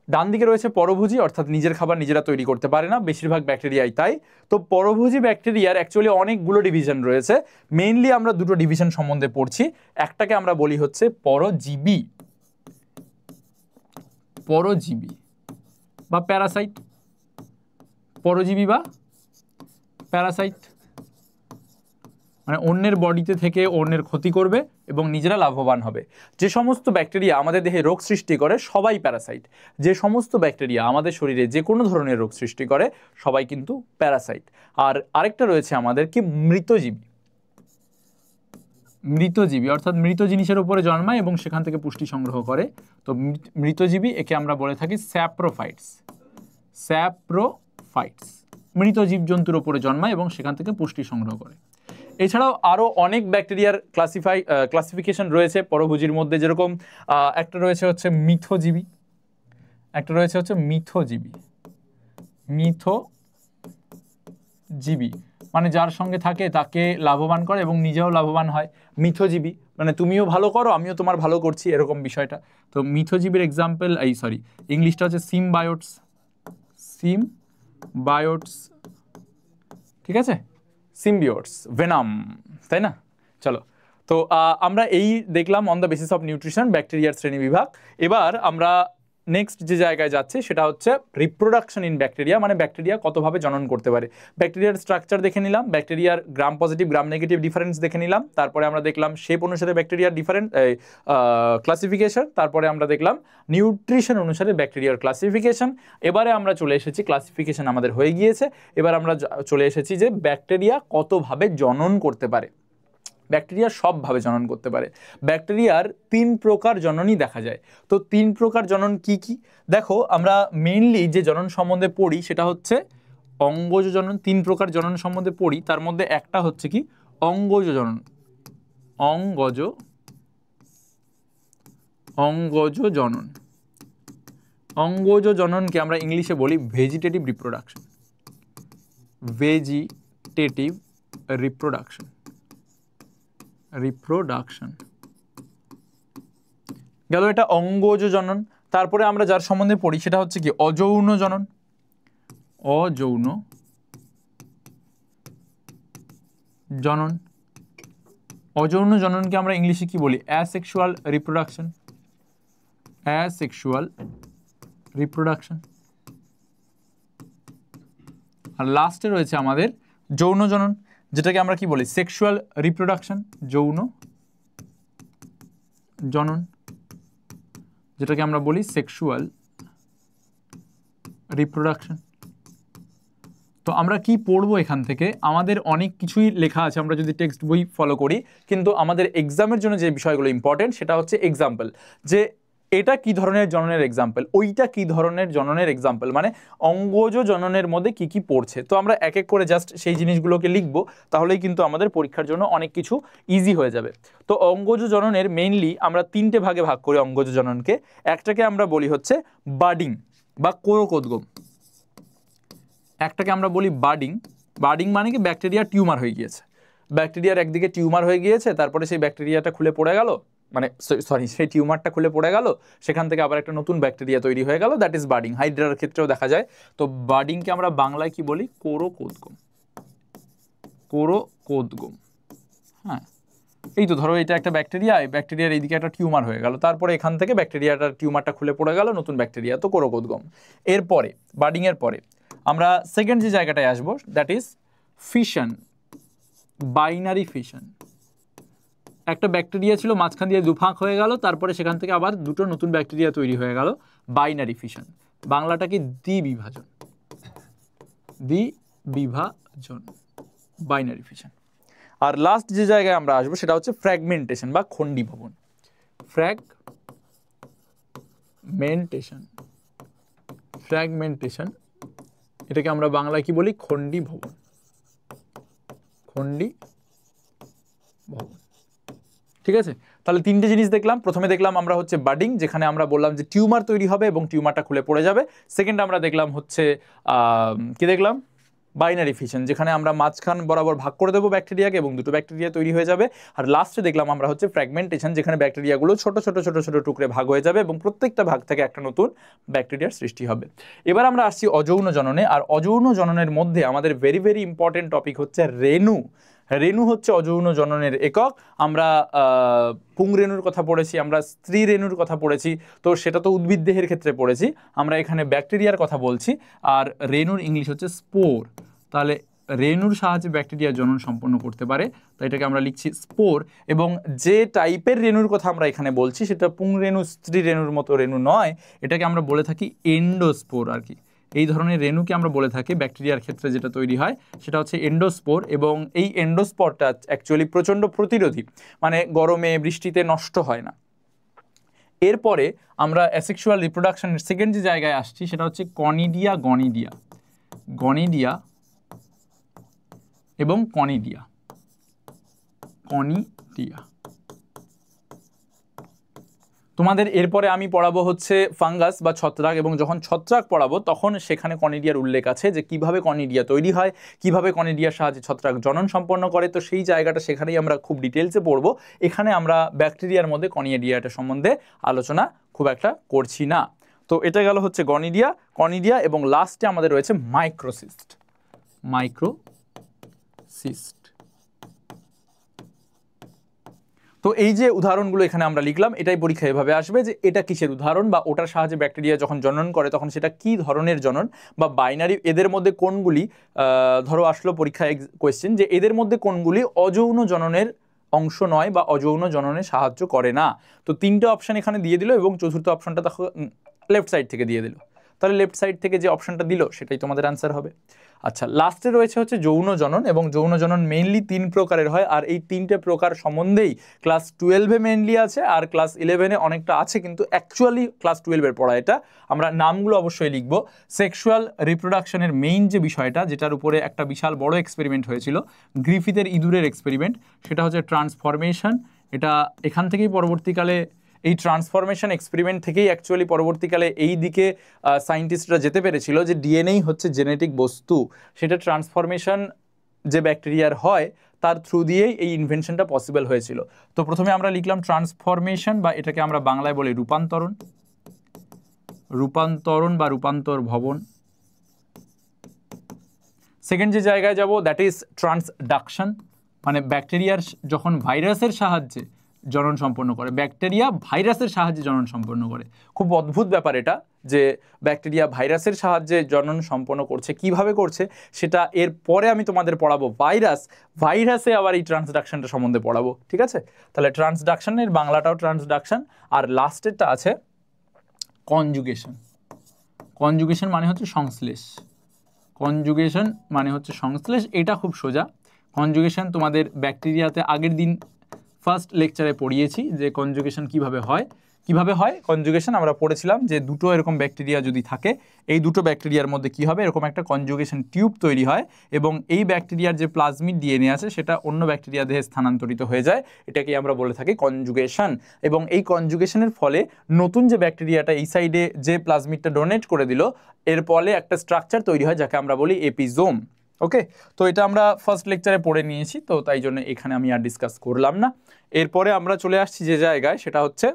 ডান দিকে রয়েছে পরভোজী, অর্থাৎ নিজের খাবার নিজেরা তৈরি করতে পারে না, বেশিরভাগ ব্যাকটেরিয়াই তাই। তো পরভোজী ব্যাকটেরিয়ার অ্যাকচুয়ালি অনেকগুলো ডিভিশন রয়েছে। মেইনলি আমরা দুটো ডিভিশন সম্বন্ধে পড়ছি। একটাকে আমরা বলি হচ্ছে পরজীবী বা প্যারাসাইট। পরজীবী বা প্যারাসাইট মানে অন্যের বডিতে থেকে অন্যের ক্ষতি করবে এবং নিজেরা লাভবান হবে। যে সমস্ত ব্যাকটেরিয়া আমাদের দেহে রোগ সৃষ্টি করে সবাই প্যারাসাইট। যে সমস্ত ব্যাকটেরিয়া আমাদের শরীরে যে কোনো ধরনের রোগ সৃষ্টি করে সবাই কিন্তু প্যারাসাইট। আর আরেকটা রয়েছে আমাদের কি মৃতজীবী, অর্থাৎ মৃত জিনিসের উপরে জন্মায় এবং সেখান থেকে পুষ্টি সংগ্রহ করে। তো মৃতজীবী, একে আমরা বলে থাকি স্যাপ্রোফাইটস। মৃত জীবজন্তুর উপরে জন্মায় এবং সেখান থেকে পুষ্টি সংগ্রহ করে। এছাড়াও আরও অনেক ব্যাকটেরিয়ার ক্লাসিফিকেশন রয়েছে পরভোজীর মধ্যে, যেরকম একটা রয়েছে হচ্ছে মিথজীবী, মিথজীবী মানে যার সঙ্গে থাকে তাকে লাভবান করে এবং নিজেও লাভবান হয়। মিথজীবী মানে তুমিও ভালো করো আমিও তোমার ভালো করছি, এরকম বিষয়টা। তো মিথজীবীর এক্সাম্পল ইংলিশটা হচ্ছে সিমবায়োটস। ঠিক আছে, সিম্বিওটস, ভেনাম, তাই না? চলো, তো আমরা এই দেখলাম on the basis of nutrition ব্যাকটেরিয়ার শ্রেণী বিভাগ। এবার আমরা নেক্সট যে জায়গায় যাচ্ছে সেটা হচ্ছে রিপ্রোডাকশন ইন ব্যাকটেরিয়া, মানে ব্যাকটেরিয়া কতভাবে জনন করতে পারে। ব্যাকটেরিয়ার স্ট্রাকচার দেখে নিলাম, ব্যাকটেরিয়ার gram positive gram negative difference দেখে নিলাম, তারপরে আমরা দেখলাম শেপ অনুসারে ব্যাকটেরিয়ার ডিফারেন্ট ক্লাসিফিকেশন, তারপরে আমরা দেখলাম নিউট্রিশন অনুসারে ব্যাকটেরিয়ার ক্লাসিফিকেশন। এবারে আমরা চলে এসেছি, ক্লাসিফিকেশন আমাদের হয়ে গিয়েছে, এবার আমরা চলে এসেছি যে ব্যাকটেরিয়া কতভাবে জনন করতে পারে। ব্যাকটেরিয়া সবভাবে জনন করতে পারে। ব্যাকটেরিয়ার 3 প্রকার জননই দেখা যায়। তো 3 প্রকার জনন কি কি? দেখো, আমরা মেইনলি যে জনন সম্বন্ধে পড়ি সেটা হচ্ছে অঙ্গজ জনন। 3 প্রকার জনন সম্বন্ধে পড়ি, তার মধ্যে একটা হচ্ছে কি অঙ্গজ জনন। অঙ্গজ জননকে আমরা ইংলিশে বলি ভেজিটেটিভ রিপ্রোডাকশন। গেল এটা অঙ্গজ জনন। তারপরে আমরা যার সম্বন্ধে পড়ি সেটা হচ্ছে কি অযৌন জনন। অযৌন জননকে আমরা ইংলিশে কি বলি অ্যাসেক্সুয়াল রিপ্রোডাকশন। আর লাস্টে রয়েছে আমাদের যৌন জনন, যেটাকে আমরা কি বলি সেক্সুয়াল রিপ্রোডাকশন। যৌন জনন, যেটাকে আমরা বলি সেক্সুয়াল রিপ্রোডাকশন। তো আমরা কি পড়বো এখান থেকে? আমাদের অনেক কিছুই লেখা আছে আমরা যদি টেক্সট বই ফলো করি, কিন্তু আমাদের এক্সামের জন্য যে বিষয়গুলো ইম্পর্টেন্ট সেটা হচ্ছে এক্সাম্পল, যে এটা কি ধরনের জননের এক্সাম্পল, ওইটা কি ধরনের জননের এক্সাম্পল, মানে অঙ্গজ জননের মধ্যে কি কি পড়ছে। তো আমরা এক এক করে জাস্ট সেই জিনিসগুলোকে লিখবো, তাহলেই কিন্তু আমাদের পরীক্ষার জন্য অনেক কিছু ইজি হয়ে যাবে। তো অঙ্গজ জননের মেইনলি আমরা 3টে ভাগে ভাগ করি অঙ্গজ জননকে। একটাকে আমরা বলি হচ্ছে বাডিং বা কোরকোদ্গম। একটাকে আমরা বলি বাডিং মানে কি ব্যাকটেরিয়া টিউমার হয়ে গিয়েছে, ব্যাকটেরিয়ার একদিকে টিউমার হয়ে গিয়েছে, তারপরে সেই ব্যাকটেরিয়াটা খুলে পড়ে গেল, মানে সেই টিউমারটা খুলে পড়ে গেল, সেখান থেকে আবার একটা নতুন ব্যাকটেরিয়া তৈরি হয়ে গেল, দ্যাট ইজ বাডিং। হাইড্রার ক্ষেত্রেও দেখা যায়। তো বাডিংকে আমরা বাংলায় কি বলি কোরকোদ্গম। হ্যাঁ, এই তো ধরো এটা একটা ব্যাকটেরিয়া, এই ব্যাকটেরিয়ার এইদিকে একটা টিউমার হয়ে গেল, তারপরে এখান থেকে ব্যাকটেরিয়াটার টিউমারটা খুলে পড়ে গেল, নতুন ব্যাকটেরিয়া, তো কোরকোদ্গম। এরপরে বাডিংয়ের পরে আমরা সেকেন্ড যে জায়গাটায় আসবো that is fission, binary fission. একটা ব্যাকটেরিয়া ছিল, মাঝখান দিয়ে দুফাঁক হয়ে গেল, তারপরে সেখান থেকে আবার দুটো নতুন ব্যাকটেরিয়া তৈরি হয়ে গেল, বাইনারি ফিশন। বাংলাটা কি দ্বিবিভাজন। বিভাজন, বাইনারি ফিশন। আর লাস্ট যে জায়গায় আমরা আসবো সেটা হচ্ছে ফ্র্যাগমেন্টেশন বা খণ্ডীভবন। ফ্র্যাগমেন্টেশন এটাকে আমরা বাংলায় কি বলি? খণ্ডীভবন। ঠিক আছে, তাহলে তিনটে জিনিস দেখলাম। প্রথমে দেখলাম আমরা হচ্ছে বাডিং, যেখানে আমরা বললাম যে টিউমার তৈরি হবে এবং টিউমারটা খুলে পড়ে যাবে। সেকেন্ড আমরা দেখলাম হচ্ছে কি দেখলাম? বাইনারি ফিশন, যেখানে আমরা মাঝখান বরাবর ভাগ করে দেবো ব্যাকটেরিয়াকে এবং দুটো ব্যাকটেরিয়া তৈরি হয়ে যাবে। আর লাস্টে দেখলাম আমরা হচ্ছে ফ্র্যাগমেন্টেশন, যেখানে ব্যাকটেরিয়াগুলো ছোট ছোট ছোট ছোট টুকরে ভাগ হয়ে যাবে এবং প্রত্যেকটা ভাগ থেকে একটা নতুন ব্যাকটেরিয়ার সৃষ্টি হবে। এবার আমরা আসছি অযৌন জননে। আর অযৌন জননের মধ্যে আমাদের ভেরি ভেরি ইম্পর্টেন্ট টপিক হচ্ছে রেণু। রেণু হচ্ছে অযৌন জননের একক। আমরা পুংরেণুর কথা পড়েছি, আমরা স্ত্রী রেণুর কথা পড়েছি, তো সেটা তো উদ্ভিদ দেহের ক্ষেত্রে পড়েছি। আমরা এখানে ব্যাকটেরিয়ার কথা বলছি, আর রেণুর ইংলিশ হচ্ছে স্পোর। তাহলে রেণুর সাহায্যে ব্যাকটেরিয়া জনন সম্পন্ন করতে পারে, তাই এটাকে আমরা লিখছি স্পোর। এবং যে টাইপের রেণুর কথা আমরা এখানে বলছি সেটা পুংরেণু, স্ত্রী রেণুর মতো রেণু নয়, এটাকে আমরা বলে থাকি এন্ডোস্পোর আর কি। এই ধরনের রেণুকে আমরা বলে থাকি ব্যাকটেরিয়ার ক্ষেত্রে যেটা তৈরি হয় সেটা হচ্ছে এন্ডোস্পোর। এবং এই এন্ডোস্পোরটা অ্যাকচুয়ালি প্রচণ্ড প্রতিরোধী, মানে গরমে বৃষ্টিতে নষ্ট হয় না। এরপরে আমরা অ্যাসেক্সুয়াল রিপ্রোডাকশনের সেকেন্ড যে জায়গায় আসছি সেটা হচ্ছে কনিডিয়া, গনিডিয়া এবং কনিডিয়া। তোমাদের এরপরে আমি পড়াবো হচ্ছে ফাঙ্গাস বা ছত্রাক, এবং যখন ছত্রাক পড়াবো তখন সেখানে কনিডিয়ার উল্লেখ আছে যে কিভাবে কনিডিয়া তৈরি হয়, কিভাবে কনিডিয়ার সাহায্যে ছত্রাক জনন সম্পন্ন করে। তো সেই জায়গাটা সেখানেই আমরা খুব ডিটেলসে পড়বো। এখানে আমরা ব্যাকটেরিয়ার মধ্যে কনিডিয়াটা সম্বন্ধে আলোচনা খুব একটা করছি না। তো এটা গেল হচ্ছে কনিডিয়া এবং লাস্টে আমাদের রয়েছে মাইক্রোসিস্ট। তো এই যে উদাহরণগুলো এখানে আমরা লিখলাম, এটাই পরীক্ষায় এভাবে আসবে যে এটা কিসের উদাহরণ, বা ওটার সাহায্যে ব্যাকটেরিয়া যখন জনন করে তখন সেটা কি ধরনের জনন, বা বাইনারি এদের মধ্যে কোনগুলি, ধরো আসলো পরীক্ষায় কোয়েশ্চেন যে এদের মধ্যে কোনগুলি অযৌন জননের অংশ নয় বা অযৌন জননে সাহায্য করে না। তো তিনটে অপশন এখানে দিয়ে দিল এবং চতুর্থ অপশনটা দেখো লেফট সাইড থেকে দিয়ে দিল। তাহলে লেফট সাইড থেকে যে অপশনটা দিল সেটাই তোমাদের অ্যান্সার হবে। আচ্ছা, লাস্টে রয়েছে হচ্ছে যৌন জনন, এবং যৌন জনন মেইনলি 3 প্রকারের হয়। আর এই 3টে প্রকার সম্বন্ধেই ক্লাস 12-এ মেইনলি আছে, আর ক্লাস 11-এ অনেকটা আছে, কিন্তু অ্যাকচুয়ালি ক্লাস 12-এর পড়া এটা। আমরা নামগুলো অবশ্যই লিখব। সেক্সুয়াল রিপ্রোডাকশনের মেইন যে বিষয়টা, যেটার উপরে একটা বিশাল বড় এক্সপেরিমেন্ট হয়েছিল, গ্রিফিথের ইঁদুরের এক্সপেরিমেন্ট, সেটা হচ্ছে ট্রান্সফরমেশন। এটা এখান থেকেই পরবর্তীকালে এই ট্রান্সফরমেশন এক্সপেরিমেন্ট থেকেই অ্যাকচুয়ালি পরবর্তীকালে এই দিকে সায়েন্টিস্টরা যেতে পেরেছিল যে ডিএনএই হচ্ছে জেনেটিক বস্তু। সেটা ট্রান্সফরমেশন যে ব্যাকটেরিয়ার হয় তার থ্রু দিয়েই এই ইনভেনশনটা পসিবল হয়েছিল। তো প্রথমে আমরা লিখলাম ট্রান্সফরমেশন, বা এটাকে আমরা বাংলায় বলি রূপান্তরণ বা রূপান্তর ভবন। সেকেন্ড যে জায়গায় যাব দ্যাট ইজ ট্রান্সডাকশন, মানে ব্যাকটেরিয়ার যখন ভাইরাসের সাহায্যে জনন সম্পন্ন করে, ব্যাকটেরিয়া ভাইরাসের সাহায্যে জনন সম্পন্ন করে। খুব অদ্ভুত ব্যাপার এটা, যে ব্যাকটেরিয়া ভাইরাসের সাহায্যে জনন সম্পন্ন করছে, কিভাবে করছে সেটা এর পরে আমি তোমাদের পড়াবো। ভাইরাসে আবার এই ট্রান্সডাকশনটা সম্বন্ধে পড়াবো, ঠিক আছে? তাহলে ট্রান্সডাকশনের বাংলাটাও ট্রান্সডাকশন। আর লাস্টেরটা আছে কনজুগেশন মানে হচ্ছে সংশ্লেষ। এটা খুব সোজা। কনজুগেশন তোমাদের ব্যাকটেরিয়াতে আগের দিন ফার্স্ট লেকচারে পড়িয়েছি যে কনজুগেশন কিভাবে হয়। কনজুগেশন আমরা পড়েছিলাম যে দুটো এরকম ব্যাকটেরিয়া যদি থাকে, এই দুটো ব্যাকটেরিয়ার মধ্যে কি হবে, এরকম একটা কনজুগেশন টিউব তৈরি হয় এবং এই ব্যাকটেরিয়ার যে প্লাজমিড ডিএনএ আছে সেটা অন্য ব্যাকটেরিয়া দেহে স্থানান্তরিত হয়ে যায়। এটাকে আমরা বলে থাকি কনজুগেশন। এবং এই কনজুগেশনের ফলে নতুন যে ব্যাকটেরিয়াটা এই সাইডে যে প্লাজমিডটা ডোনেট করে দিল, এর ফলে একটা স্ট্রাকচার তৈরি হয় যাকে আমরা বলি এপিজোম। ওকে, তো এটা আমরা ফার্স্ট লেকচারে পড়ে নিয়েছি, তো তাই জন্য এখানে আমি আর ডিসকাস করলাম না। এরপরে আমরা চলে আসছি যে জায়গায়, সেটা হচ্ছে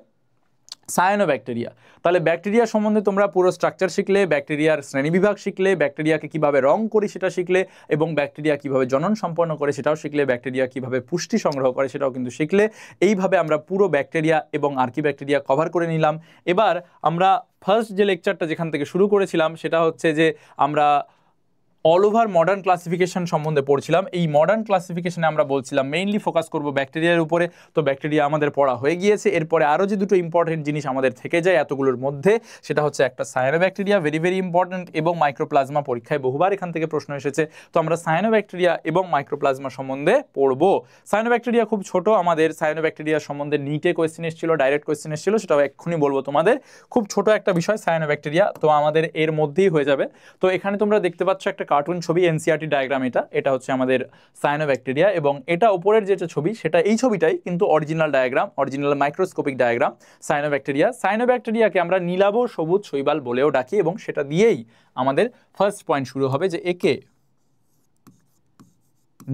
সায়ানোব্যাকটেরিয়া। তাহলে ব্যাকটেরিয়া সম্বন্ধে তোমরা পুরো স্ট্রাকচার শিখলে, ব্যাকটেরিয়ার শ্রেণীবিভাগ শিখলে, ব্যাকটেরিয়াকে কিভাবে রং করি সেটা শিখলে, এবং ব্যাকটেরিয়া কিভাবে জনন সম্পন্ন করে সেটাও শিখলে, ব্যাকটেরিয়া কিভাবে পুষ্টি সংগ্রহ করে সেটাও কিন্তু শিখলে। এইভাবে আমরা পুরো ব্যাকটেরিয়া এবং আর্কি ব্যাকটেরিয়া কভার করে নিলাম। এবার আমরা ফার্স্ট যে লেকচারটা যেখান থেকে শুরু করেছিলাম সেটা হচ্ছে যে আমরা অল ওভার মডার্ন ক্লাসিফিকেশন সম্বন্ধে পড়ছিলাম। এই মডার্ন ক্লাসিফিকেশনে আমরা বলছিলাম মেইনলি ফোকাস করব ব্যাকটেরিয়ার উপরে। তো ব্যাকটেরিয়া আমাদের পড়া হয়ে গিয়েছে। এরপরে আরও যে দুটো ইম্পর্টেন্ট জিনিস আমাদের থেকে যায় এতগুলোর মধ্যে, সেটা হচ্ছে একটা সায়ানোব্যাকটেরিয়া, ভেরি ভেরি ইম্পর্টেন্ট, এবং মাইক্রোপ্লাজমা। পরীক্ষায় বহুবার এখান থেকে প্রশ্ন এসেছে। তো আমরা সায়ানোব্যাকটেরিয়া এবং মাইক্রোপ্লাজমা সম্বন্ধে পড়বো। সায়ানোব্যাকটেরিয়া খুব ছোট, আমাদের সায়ানোব্যাকটেরিয়া সম্বন্ধে নিটে কোয়েশ্চেন এসেছিল, ডাইরেক্ট কোয়েশ্চেন এসেছিল, সেটাও এক্ষুনি বলবো তোমাদের। খুব ছোট একটা বিষয় সায়ানোব্যাকটেরিয়া, তো আমাদের এর মধ্যেই হয়ে যাবে। তো এখানে তোমরা দেখতে পাচ্ছ একটা কার্টুন ছবি, এনসিইআরটি ডায়াগ্রাম। এটা হচ্ছে আমাদের সায়ানোব্যাকটেরিয়া, এবং এটা উপরের যেটা ছবি সেটা এই ছবিটাই, কিন্তু original diagram, original microscopic diagram cyanobacteria. সায়ানোব্যাকটেরিয়াকে আমরা নীলাভ সবুজ শৈবাল বলেও ডাকি, এবং সেটা দিয়েই আমাদের ফার্স্ট পয়েন্ট শুরু হবে যে একে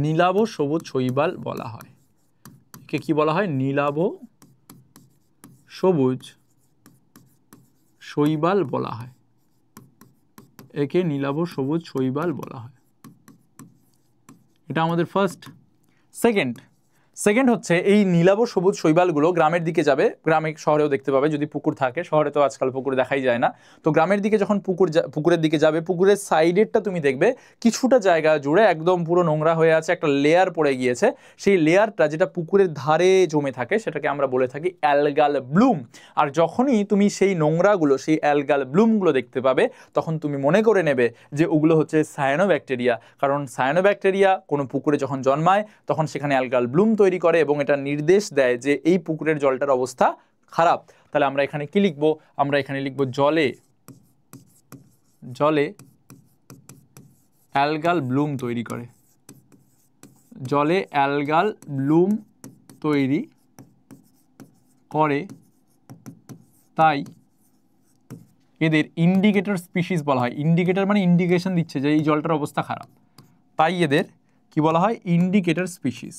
নীলাভ সবুজ শৈবাল বলা হয়। একে কি বলা হয়? নীলাভ সবুজ শৈবাল বলা হয়। একে নীলাভ সবুজ শৈবাল বলা হয়। এটা আমাদের ফার্স্ট। সেকেন্ড হচ্ছে এই নীলাভ সবুজ শৈবালগুলো গ্রামের দিকে যাবে, গ্রামে শহরেও দেখতে পাবে যদি পুকুর থাকে। শহরে তো আজকাল পুকুর দেখাই যায় না। তো গ্রামের দিকে যখন পুকুরের দিকে যাবে, পুকুরের সাইডেরটা তুমি দেখবে কিছুটা জায়গা জুড়ে একদম পুরো নোংরা হয়ে আছে, একটা লেয়ার পড়ে গিয়েছে। সেই লেয়ারটা যেটা পুকুরের ধারে জমে থাকে সেটাকে আমরা বলে থাকি অ্যালগাল ব্লুম। আর যখনই তুমি সেই নোংরাগুলো, সেই অ্যালগাল ব্লুমগুলো দেখতে পাবে, তখন তুমি মনে করে নেবে যে ওগুলো হচ্ছে সায়ানোব্যাকটেরিয়া। কারণ সায়ানোব্যাকটেরিয়া কোনো পুকুরে যখন জন্মায় তখন সেখানে অ্যালগাল ব্লুম তৈরি করে, এবং এটা নির্দেশ দেয় যে এই পুকুরের জলটার অবস্থা খারাপ। তাহলে আমরা এখানে কি লিখব? আমরা এখানে লিখব জলে অ্যালগাল ব্লুম তৈরি করে। জলে অ্যালগাল ব্লুম তৈরি করে, তাই এদের ইন্ডিকেটর স্পিসিস বলা হয়। ইন্ডিকেটর মানে ইন্ডিকেশন দিচ্ছে যে এই জলটার অবস্থা খারাপ, তাই এদের কি বলা হয়? Indicator species.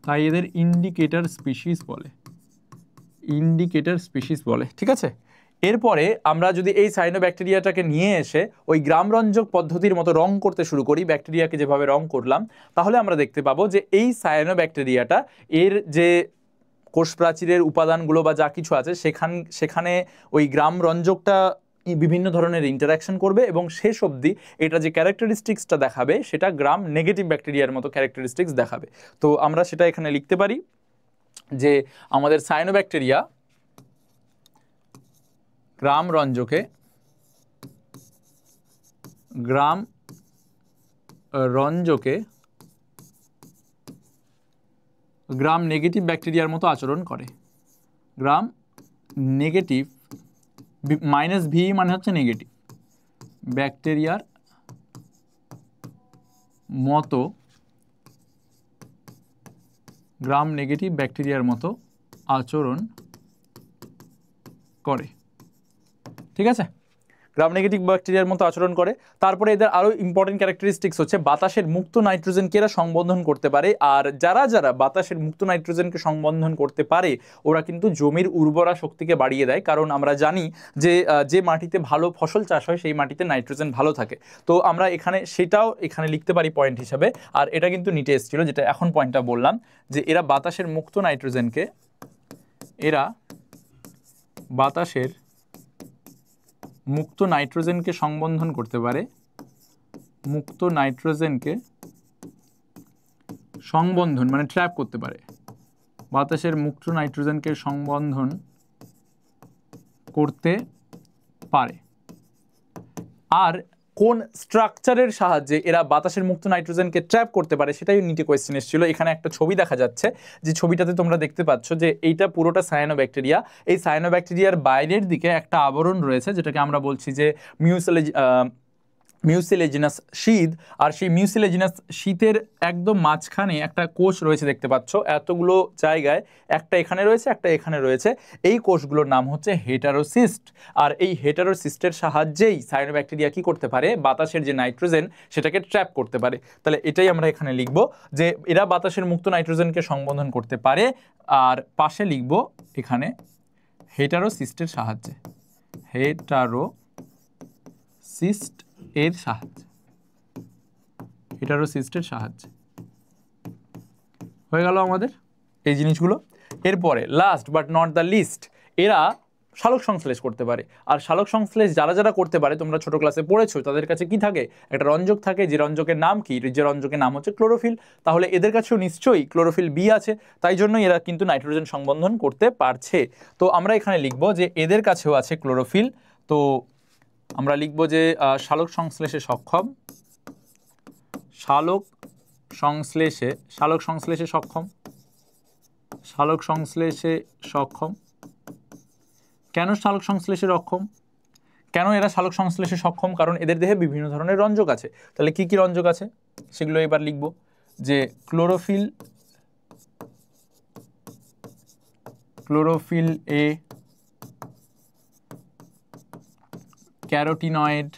তাই এদের ইন্ডিকেটর স্পিসিস বলে। ঠিক আছে। এরপরে আমরা যদি এই সায়ানোব্যাকটেরিয়াটাকে নিয়ে এসে ওই গ্রামরঞ্জক পদ্ধতির মতো রং করতে শুরু করি, ব্যাকটেরিয়াকে যেভাবে রং করলাম, তাহলে আমরা দেখতে পাবো যে এই সায়ানোব্যাকটেরিয়াটা এর যে কোষ প্রাচীরের উপাদানগুলো বা যা কিছু আছে সেখানে ওই গ্রামরঞ্জকটা বিভিন্ন ধরনের ইন্টারাকশন করবে, এবং শেষ অবধি এটা যে ক্যারেক্টারিস্টিক্সটা দেখাবে সেটা গ্রাম নেগেটিভ ব্যাকটেরিয়ার মতো ক্যারেক্টারিস্টিক্স দেখাবে। তো আমরা সেটা এখানে লিখতে পারি যে আমাদের সায়ানোব্যাকটেরিয়া গ্রাম নেগেটিভ ব্যাকটেরিয়ার মতো আচরণ করে। গ্রাম নেগেটিভ, মাইনাস ভি মানে হচ্ছে নেগেটিভ, ব্যাকটেরিয়ার মতো, গ্রাম নেগেটিভ ব্যাকটেরিয়ার মতো আচরণ করে। ঠিক আছে, গ্রাম নেগেটিভ ব্যাকটেরিয়ার মতো আচরণ করে। তারপরে এদের আরও ইম্পর্টেন্ট ক্যারেক্টারিস্টিক্স হচ্ছে বাতাসের মুক্ত নাইট্রোজেনকে এরা সংবন্ধন করতে পারে। আর যারা বাতাসের মুক্ত নাইট্রোজেনকে সংবন্ধন করতে পারে ওরা কিন্তু জমির উর্বরা শক্তিকে বাড়িয়ে দেয়। কারণ আমরা জানি যে মাটিতে ভালো ফসল চাষ হয় সেই মাটিতে নাইট্রোজেন ভালো থাকে। তো আমরা সেটাও এখানে লিখতে পারি পয়েন্ট হিসাবে। আর এটা কিন্তু নিটে এসেছিল, যেটা এখন পয়েন্টটা বললাম, যে এরা বাতাসের মুক্ত নাইট্রোজেনকে সংবন্ধন করতে পারে। মুক্ত নাইট্রোজেনকে সংবন্ধন মানে ট্র্যাপ করতে পারে। বাতাসের মুক্ত নাইট্রোজেনকে সংবন্ধন করতে পারে। আর কোন স্ট্রাকচারের সাহায্যে এরা বাতাসের মুক্ত নাইট্রোজেনকে ট্র্যাপ করতে পারে সেটাই নিটে কোয়েশ্চেন এসেছিল। এখানে একটা ছবি দেখা যাচ্ছে, যে ছবিটাতে তোমরা দেখতে পাচ্ছ যে এইটা পুরোটা সায়ানোব্যাকটেরিয়া। এই সায়ানোব্যাকটেরিয়ার বাইরের দিকে একটা আবরণ রয়েছে, যেটাকে আমরা বলছি যে মিউসিলেজিনাস শীথ। আর সেই মিউসিলেজিনাস শীথের একদম মাঝখানে একটা কোষ রয়েছে, দেখতে পাচ্ছ এতগুলো জায়গায়, একটা এখানে রয়েছে, একটা এখানে রয়েছে। এই কোষগুলোর নাম হচ্ছে হেটারোসিস্ট। আর এই হেটারোসিস্টের সাহায্যেই সায়ানোব্যাকটেরিয়া কি করতে পারে? বাতাসের যে নাইট্রোজেন সেটাকে ট্র্যাপ করতে পারে। তাহলে এটাই আমরা এখানে লিখব যে এরা বাতাসের মুক্ত নাইট্রোজেনকে সংবন্ধন করতে পারে। আর পাশে লিখব এখানে হেটারোসিস্টের সাহায্যে, হেটারোসিস্টের সাহায্যে হয়ে গেল আমাদের এই জিনিসগুলো। এরপরে last but not the least, এরা সালোক সংশ্লেষ করতে পারে। আর সালোক সংশ্লেষ যারা যারা করতে পারে, তোমরা ছোট ক্লাসে পড়েছো, তাদের কাছে কি থাকে, একটা রঞ্জক থাকে, যে রঞ্জকের নাম কি, যে রঞ্জকের নাম হচ্ছে ক্লোরোফিল। তাহলে এদের কাছেও নিশ্চয়ই ক্লোরোফিল বি আছে, তাই জন্য এরা কিন্তু নাইট্রোজেন সংবন্ধন করতে পারছে। তো আমরা এখানে লিখবো যে এদের কাছেও আছে ক্লোরোফিল। তো আমরা লিখবো যে সালোক সংশ্লেষে সক্ষম, সালোক সংশ্লেষে সক্ষম। কেন সালোক সংশ্লেষে সক্ষম? কেন এরা সালোক সংশ্লেষে সক্ষম? কারণ এদের দেহে বিভিন্ন ধরনের রঞ্জক আছে। তাহলে কি কি রঞ্জক আছে সেগুলো এবার লিখব, যে ক্লোরোফিল এ, ক্যারোটিনয়েড,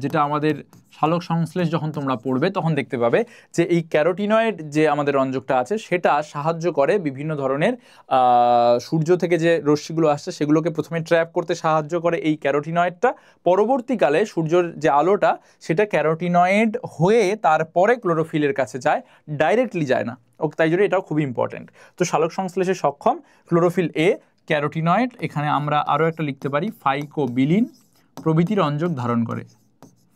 যেটা আমাদের সালোক সংশ্লেষ যখন তোমরা পড়বে তখন দেখতে পাবে যে এই ক্যারোটিনয়েড যে আমাদের রঞ্জকটা আছে সেটা সাহায্য করে বিভিন্ন ধরনের সূর্য থেকে যে রশ্মিগুলো আসছে সেগুলোকে প্রথমে ট্র্যাপ করতে সাহায্য করে এই ক্যারোটিনয়েডটা। পরবর্তীকালে সূর্যের যে আলোটা সেটা ক্যারোটিনয়েড হয়ে তারপরে ক্লোরোফিলের কাছে যায়, ডাইরেক্টলি যায় না। ওকে, তাই জন্য এটাও খুবই ইম্পর্টেন্ট। তো সালোক সংশ্লেষে সক্ষম ক্লোরোফিল এ, ক্যারোটিনয়েড, এখানে আমরা আরও একটা লিখতে পারি ফাইকোবিলিন প্রভৃতি রঞ্জক ধারণ করে।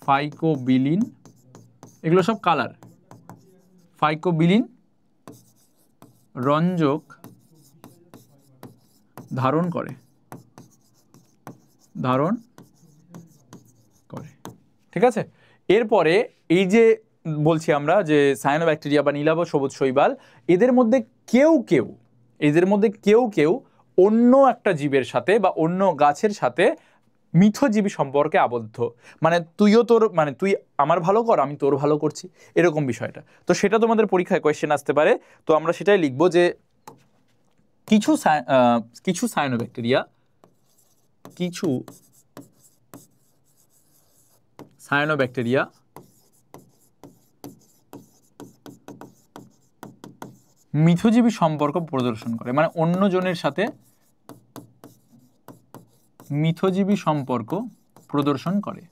ফাইকোবিলিন, এগুলো সব কালার। ফাইকোবিলিন রঞ্জক ধারণ করে। ঠিক আছে। এরপরে এই যে বলছি আমরা যে সায়ানোব্যাকটেরিয়া বা নীলাভ সবুজ শৈবাল, এদের মধ্যে কেউ কেউ অন্য একটা জীবের সাথে বা অন্য গাছের সাথে মিথজীবী সম্পর্কে আবদ্ধ। মানে তুই আমার ভালো কর, আমি তোর ভালো করছি, এরকম বিষয়টা। তো সেটা তোমাদের পরীক্ষায় কোয়েশ্চেন আসতে পারে। তো আমরা সেটাই লিখব যে কিছু সায়ানোব্যাকটেরিয়া মিথজীবী সম্পর্ক প্রদর্শন করে, মানে অন্য জনের সাথে মিথজীবী সম্পর্ক প্রদর্শন করে,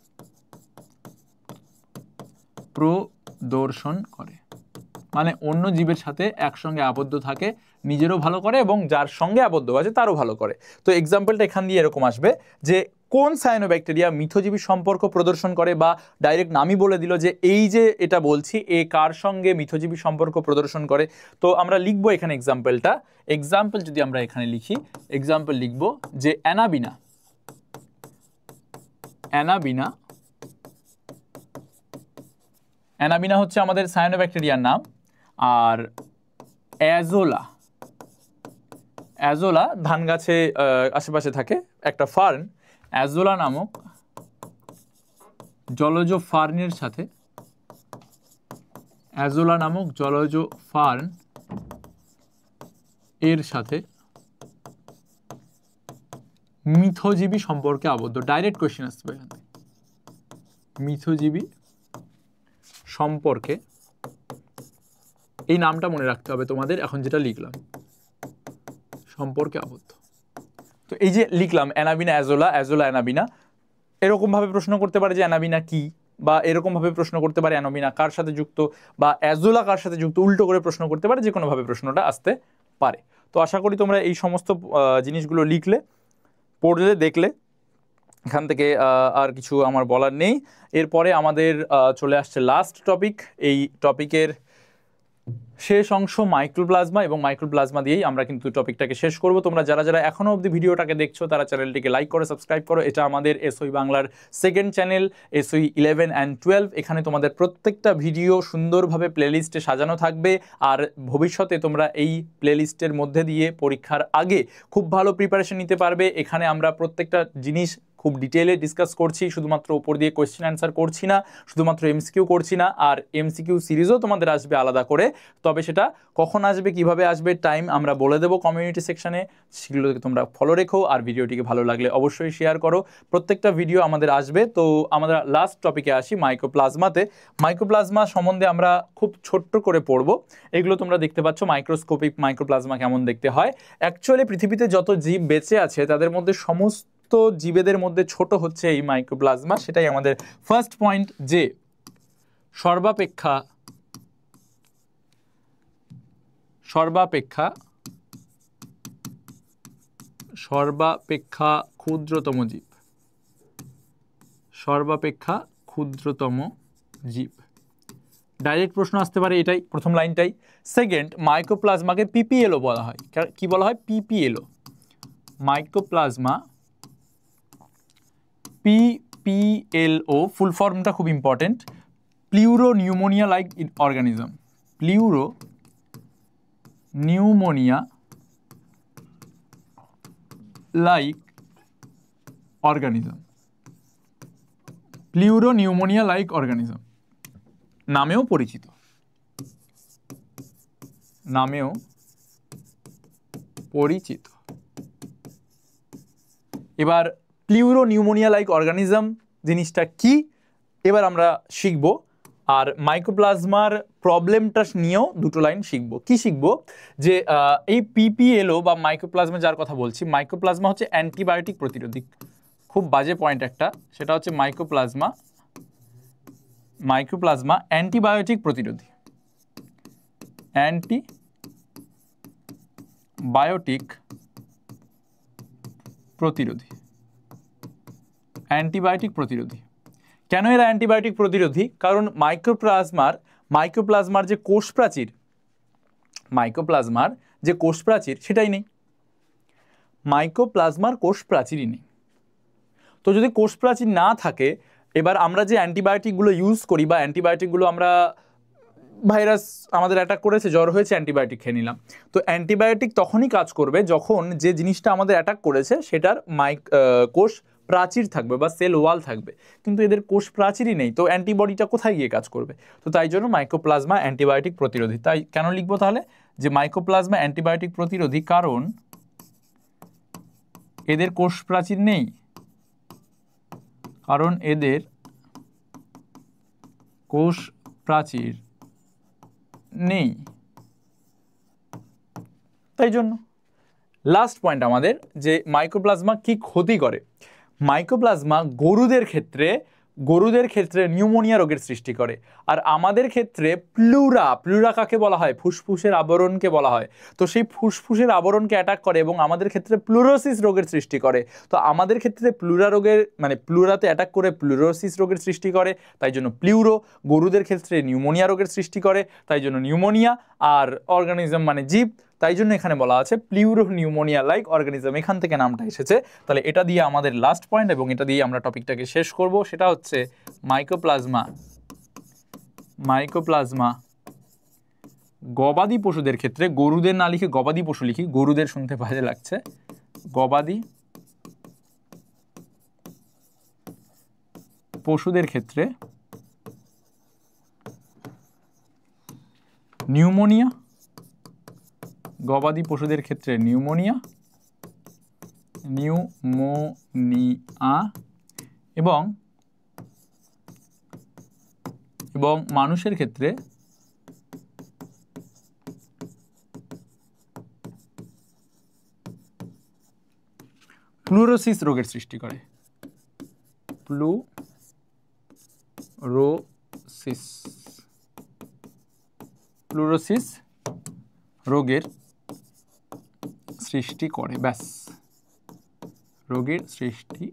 মানে অন্য জীবের সাথে একসঙ্গে আবদ্ধ থাকে, নিজেরও ভালো করে এবং যার সঙ্গে আবদ্ধ আছে তারও ভালো করে। তো এক্সাম্পলটা এখান দিয়ে এরকম আসবে যে কোন সায়ানোব্যাকটেরিয়া মিথজীবী সম্পর্ক প্রদর্শন করে, বা ডাইরেক্ট নামই বলে দিল যে এই যে এটা বলছি এ কার সঙ্গে মিথজীবী সম্পর্ক প্রদর্শন করে। তো আমরা লিখবো এখানে এক্সাম্পল যদি আমরা এখানে লিখি, এক্সাম্পল লিখবো যে অ্যানাবিনা হচ্ছে আমাদের সায়ানোব্যাকটেরিয়ার নাম। আর অ্যাজোলা ধান গাছে আশেপাশে থাকে একটা ফার্ন, অ্যাজোলা নামক জলজ ফার্নের সাথে এর সাথে মিথজীবী সম্পর্কে আবদ্ধ। ডাইরেক্ট কোয়েশ্চেন আসতে পারে মিথজীবী সম্পর্কে, এই নামটা মনে রাখতে হবে তোমাদের, এখন যেটা লিখলাম সম্পর্কে আবদ্ধ। তো এই যে লিখলাম অ্যানাবিনা অ্যাজোলা অ্যানাবিনা, এরকমভাবে প্রশ্ন করতে পারে যে অ্যানাবিনা কি, বা এরকমভাবে প্রশ্ন করতে পারে অ্যানাবিনা কার সাথে যুক্ত বা অ্যাজোলা কার সাথে যুক্ত, উল্টো করে প্রশ্ন করতে পারে, যে কোনোভাবে প্রশ্নটা আসতে পারে। তো আশা করি তোমরা এই সমস্ত জিনিসগুলো লিখলে, পড়লে, দেখলে। এখান থেকে আর কিছু আমার বলার নেই। এরপরে আমাদের চলে আসছে লাস্ট টপিক। এই টপিকের শেষ অংশ মাইক্রোপ্লাজমা, এবং মাইক্রোপ্লাজমা দিয়েই আমরা কিন্তু টপিকটাকে শেষ করব। তোমরা যারা যারা এখনো অবধি ভিডিওটাকে দেখছো তারা চ্যানেলটিকে লাইক করো, সাবস্ক্রাইব করো। এটা আমাদের এসওই বাংলার সেকেন্ড চ্যানেল, এসওই 11 and 12। এখানে তোমাদের প্রত্যেকটা ভিডিও সুন্দরভাবে প্লেলিস্টে সাজানো থাকবে, আর ভবিষ্যতে তোমরা এই প্লেলিস্টের মধ্যে দিয়ে পরীক্ষার আগে খুব ভালো প্রিপারেশন নিতে পারবে। এখানে আমরা প্রত্যেকটা জিনিস খুব ডিটেলে ডিসকাস করছি, শুধুমাত্র উপর দিয়ে কোয়েশ্চেন অ্যান্সার করছি না, শুধুমাত্র এমসিকিউ করছি না, আর এমসিকিউ সিরিজও তোমাদের আসবে আলাদা করে। তবে সেটা কখন আসবে, কিভাবে আসবে, টাইম আমরা বলে দেবো কমিউনিটি সেকশনে, সেগুলোকে তোমরা ফলো রেখো। আর ভিডিওটিকে ভালো লাগলে অবশ্যই শেয়ার করো। প্রত্যেকটা ভিডিও আমাদের আসবে। তো আমরা লাস্ট টপিকে আসি, মাইক্রোপ্লাজমাতে। মাইক্রোপ্লাজমা সম্বন্ধে আমরা খুব ছোট্ট করে পড়বো। এগুলো তোমরা দেখতে পাচ্ছ, মাইক্রোস্কোপিক মাইক্রোপ্লাজমা কেমন দেখতে হয়। অ্যাকচুয়ালি পৃথিবীতে যত জীব বেঁচে আছে তাদের মধ্যে সমস্ত জীবেদের মধ্যে ছোট হচ্ছে এই মাইক্রোপ্লাজমা। সেটাই আমাদের ফার্স্ট পয়েন্ট, যে সর্বাপেক্ষা সর্বাপেক্ষা ক্ষুদ্রতম জীব, সর্বাপেক্ষা ক্ষুদ্রতম জীব। ডাইরেক্ট প্রশ্ন আসতে পারে এটাই, প্রথম লাইনটাই। সেকেন্ড, মাইক্রোপ্লাজমাকে পিপিএলও বলা হয়। কি বলা হয়? পিপিএলও। মাইক্রোপ্লাজমা পিপিএলও ফুল ফর্মটা খুব important, pleuro pneumonia like organism. Pleuro pneumonia like organism. Pleuro pneumonia like organism নামেও পরিচিত, নামেও পরিচিত। এবার প্লিউরো নিউমোনিয়া লাইক অর্গানিজম জিনিসটা কি এবার আমরা শিখব, আর মাইক্রোপ্লাজমার প্রবলেমটা নিয়েও দুটো লাইন শিখব। কি শিখব? যে এই পিপিএলও বা মাইক্রোপ্লাজমা যার কথা বলছি, মাইক্রোপ্লাজমা হচ্ছে অ্যান্টিবায়োটিক প্রতিরোধী। খুব বাজে পয়েন্ট একটা, সেটা হচ্ছে মাইক্রোপ্লাজমা অ্যান্টিবায়োটিক প্রতিরোধী। অ্যান্টিবায়োটিক প্রতিরোধী, অ্যান্টিবায়োটিক প্রতিরোধী। কেন এরা অ্যান্টিবায়োটিক প্রতিরোধী? কারণ মাইক্রোপ্লাজমার যে কোষ প্রাচীর, সেটাই নেই। মাইক্রোপ্লাজমার কোষ প্রাচীরই নেই। তো যদি কোষ প্রাচীর না থাকে, এবার আমরা যে অ্যান্টিবায়োটিকগুলো ইউজ করি বা অ্যান্টিবায়োটিকগুলো আমরা, ভাইরাস আমাদের অ্যাটাক করেছে, জ্বর হয়েছে, অ্যান্টিবায়োটিক খেয়ে নিলাম। তো অ্যান্টিবায়োটিক তখনই কাজ করবে যখন যে জিনিসটা আমাদের অ্যাটাক করেছে সেটার কোষ প্রাচীর থাকবে বা সেল ওয়াল থাকবে, কিন্তু এদের কোষ প্রাচীরই নেই, তো অ্যান্টিবডিটা কোথায় গিয়ে কাজ করবে? তো তাই জন্য মাইক্রোপ্লাজমা অ্যান্টিবায়োটিক প্রতিরোধী। তাই কেন লিখবো তাহলে যে মাইক্রোপ্লাজমা অ্যান্টিবায়োটিক প্রতিরোধী? কারণ এদের কোষ প্রাচীর নেই, কারণ এদের কোষ প্রাচীর নেই, তাই জন্য। লাস্ট পয়েন্ট আমাদের, যে মাইক্রোপ্লাজমা কি ক্ষতি করে। মাইক্রোপ্লাজমা গরুদের ক্ষেত্রে নিউমোনিয়া রোগের সৃষ্টি করে, আর আমাদের ক্ষেত্রে প্লুরা কাকে বলা হয়? ফুসফুসের আবরণকে বলা হয়। তো সেই ফুসফুসের আবরণকে অ্যাটাক করে এবং আমাদের ক্ষেত্রে প্লুরোসিস রোগের সৃষ্টি করে। তো আমাদের ক্ষেত্রে প্লুরাতে অ্যাটাক করে প্লুরোসিস রোগের সৃষ্টি করে, তাই জন্য প্লিউরো। গরুদের ক্ষেত্রে নিউমোনিয়া রোগের সৃষ্টি করে, তাই জন্য নিউমোনিয়া। আর অর্গানিজম মানে জীব, তাই জন্য এখানে বলা আছে প্লিউরো নিউমোনিয়া লাইক অর্গানিজম, এখান থেকে নামটা এসেছে। তাহলে এটা দিয়ে আমাদের লাস্ট পয়েন্ট, এবং এটা দিয়ে আমরা টপিকটাকে শেষ করব। সেটা হচ্ছে মাইক্রোপ্লাজমা গবাদি পশুদের ক্ষেত্রে, গরুদের না লিখে গবাদি পশু লিখি, গরুদের শুনতে বাজে লাগছে, গবাদি পশুদের ক্ষেত্রে নিউমোনিয়া, গবাদি পশুদের ক্ষেত্রে নিউমোনিয়া এবং মানুষের ক্ষেত্রে প্লুরোসিস রোগের সৃষ্টি করে। প্লুরোসিস রোগের সৃষ্টি করে, ব্যাস, রোগের সৃষ্টি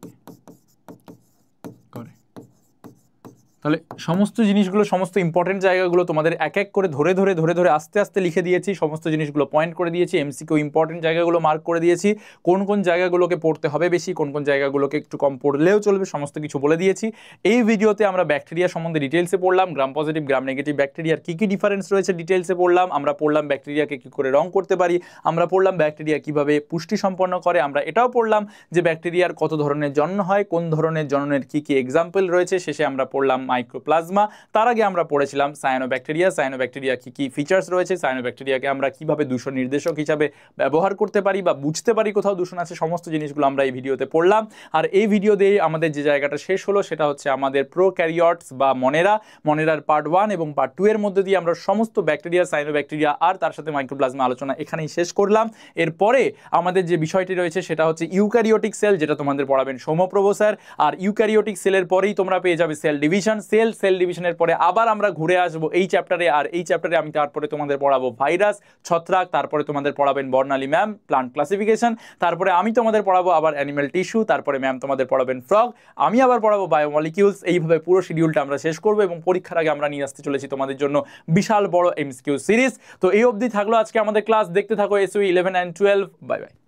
করে। তাহলে সমস্ত জিনিসগুলো, সমস্ত ইম্পর্টেন্ট জায়গাগুলো তোমাদের এক এক করে ধরে ধরে আস্তে আস্তে লিখে দিয়েছি। সমস্ত জিনিসগুলো পয়েন্ট করে দিয়েছি, এমসিকিউ ইম্পর্টেন্ট জায়গাগুলো মার্ক করে দিয়েছি, কোন কোন জায়গাগুলোকে পড়তে হবে বেশি, কোন কোন জায়গাগুলোকে একটু কম পড়লেও চলবে, সমস্ত কিছু বলে দিয়েছি। এই ভিডিওতে আমরা ব্যাকটেরিয়া সম্বন্ধে ডিটেলসে পড়লাম, গ্রাম পজিটিভ গ্রাম নেগেটিভ ব্যাকটেরিয়ার কী কী ডিফারেন্স রয়েছে ডিটেলসে পড়লাম। আমরা পড়লাম ব্যাকটেরিয়াকে কী করে রং করতে পারি, আমরা পড়লাম ব্যাকটেরিয়া কীভাবে পুষ্টি সম্পন্ন করে, আমরা এটাও পড়লাম যে ব্যাকটেরিয়ার কত ধরনের জনন হয়, কোন ধরনের জননের কী কী এক্সাম্পল রয়েছে। শেষে আমরা পড়লাম মাইক্রোপ্লাজমা। তার আগে আমরা পড়েছিলাম সায়ানোব্যাকটেরিয়া কি কি ফিচার্স রয়েছে, সায়ানোব্যাকটেরিয়াকে আমরা কিভাবে দূষণ নির্দেশক হিসাবে ব্যবহার করতে পারি বা বুঝতে পারি কোথাও দূষণ আছে, সমস্ত জিনিসগুলো আমরা এই ভিডিওতে পড়লাম। আর এই ভিডিও দিয়ে আমাদের যে জায়গাটা শেষ হলো সেটা হচ্ছে আমাদের প্রোক্যারিওটস বা মনেরার পার্ট 1 এবং পার্ট 2 এর মধ্যে দিয়ে আমরা সমস্ত ব্যাকটেরিয়া, সায়ানোব্যাকটেরিয়া আর তার সাথে মাইক্রোপ্লাজমা আলোচনা এখানেই শেষ করলাম। এরপরে আমাদের যে বিষয়টি রয়েছে সেটা হচ্ছে ইউক্যারিওটিক সেল, যেটা তোমাদের পড়াবেন সৌম্যপ্রভ স্যার। আর ইউক্যারিওটিক সেলের পরেই তোমরা পেয়ে যাবে সেল ডিভিশন। সেল, সেল ডিভিশনের পরে আবার আমরা ঘুরে আসবো এই চ্যাপ্টারে, আর এই চ্যাপ্টারে আমি তারপরে তোমাদের পড়াবো ভাইরাস, ছত্রাক, তারপরে তোমাদের পড়াবেন বর্ণালী ম্যাম প্লান্ট ক্লাসিফিকেশন, তারপরে আমি তোমাদের পড়াবো আবার অ্যানিমেল টিস্যু, তারপরে ম্যাম তোমাদের পড়াবেন ফ্রগ, আমি আবার পড়াবো বায়োমলিকিউলস। এইভাবে পুরো শিডিউলটা আমরা শেষ করবো এবং পরীক্ষার আগে আমরা নিয়ে আসতে চলেছি তোমাদের জন্য বিশাল বড় এমসিকিউ সিরিজ। তো এই অবধি থাকলো আজকে আমাদের ক্লাস, দেখতে থাকো এসইউ 11 and 12। Bye bye.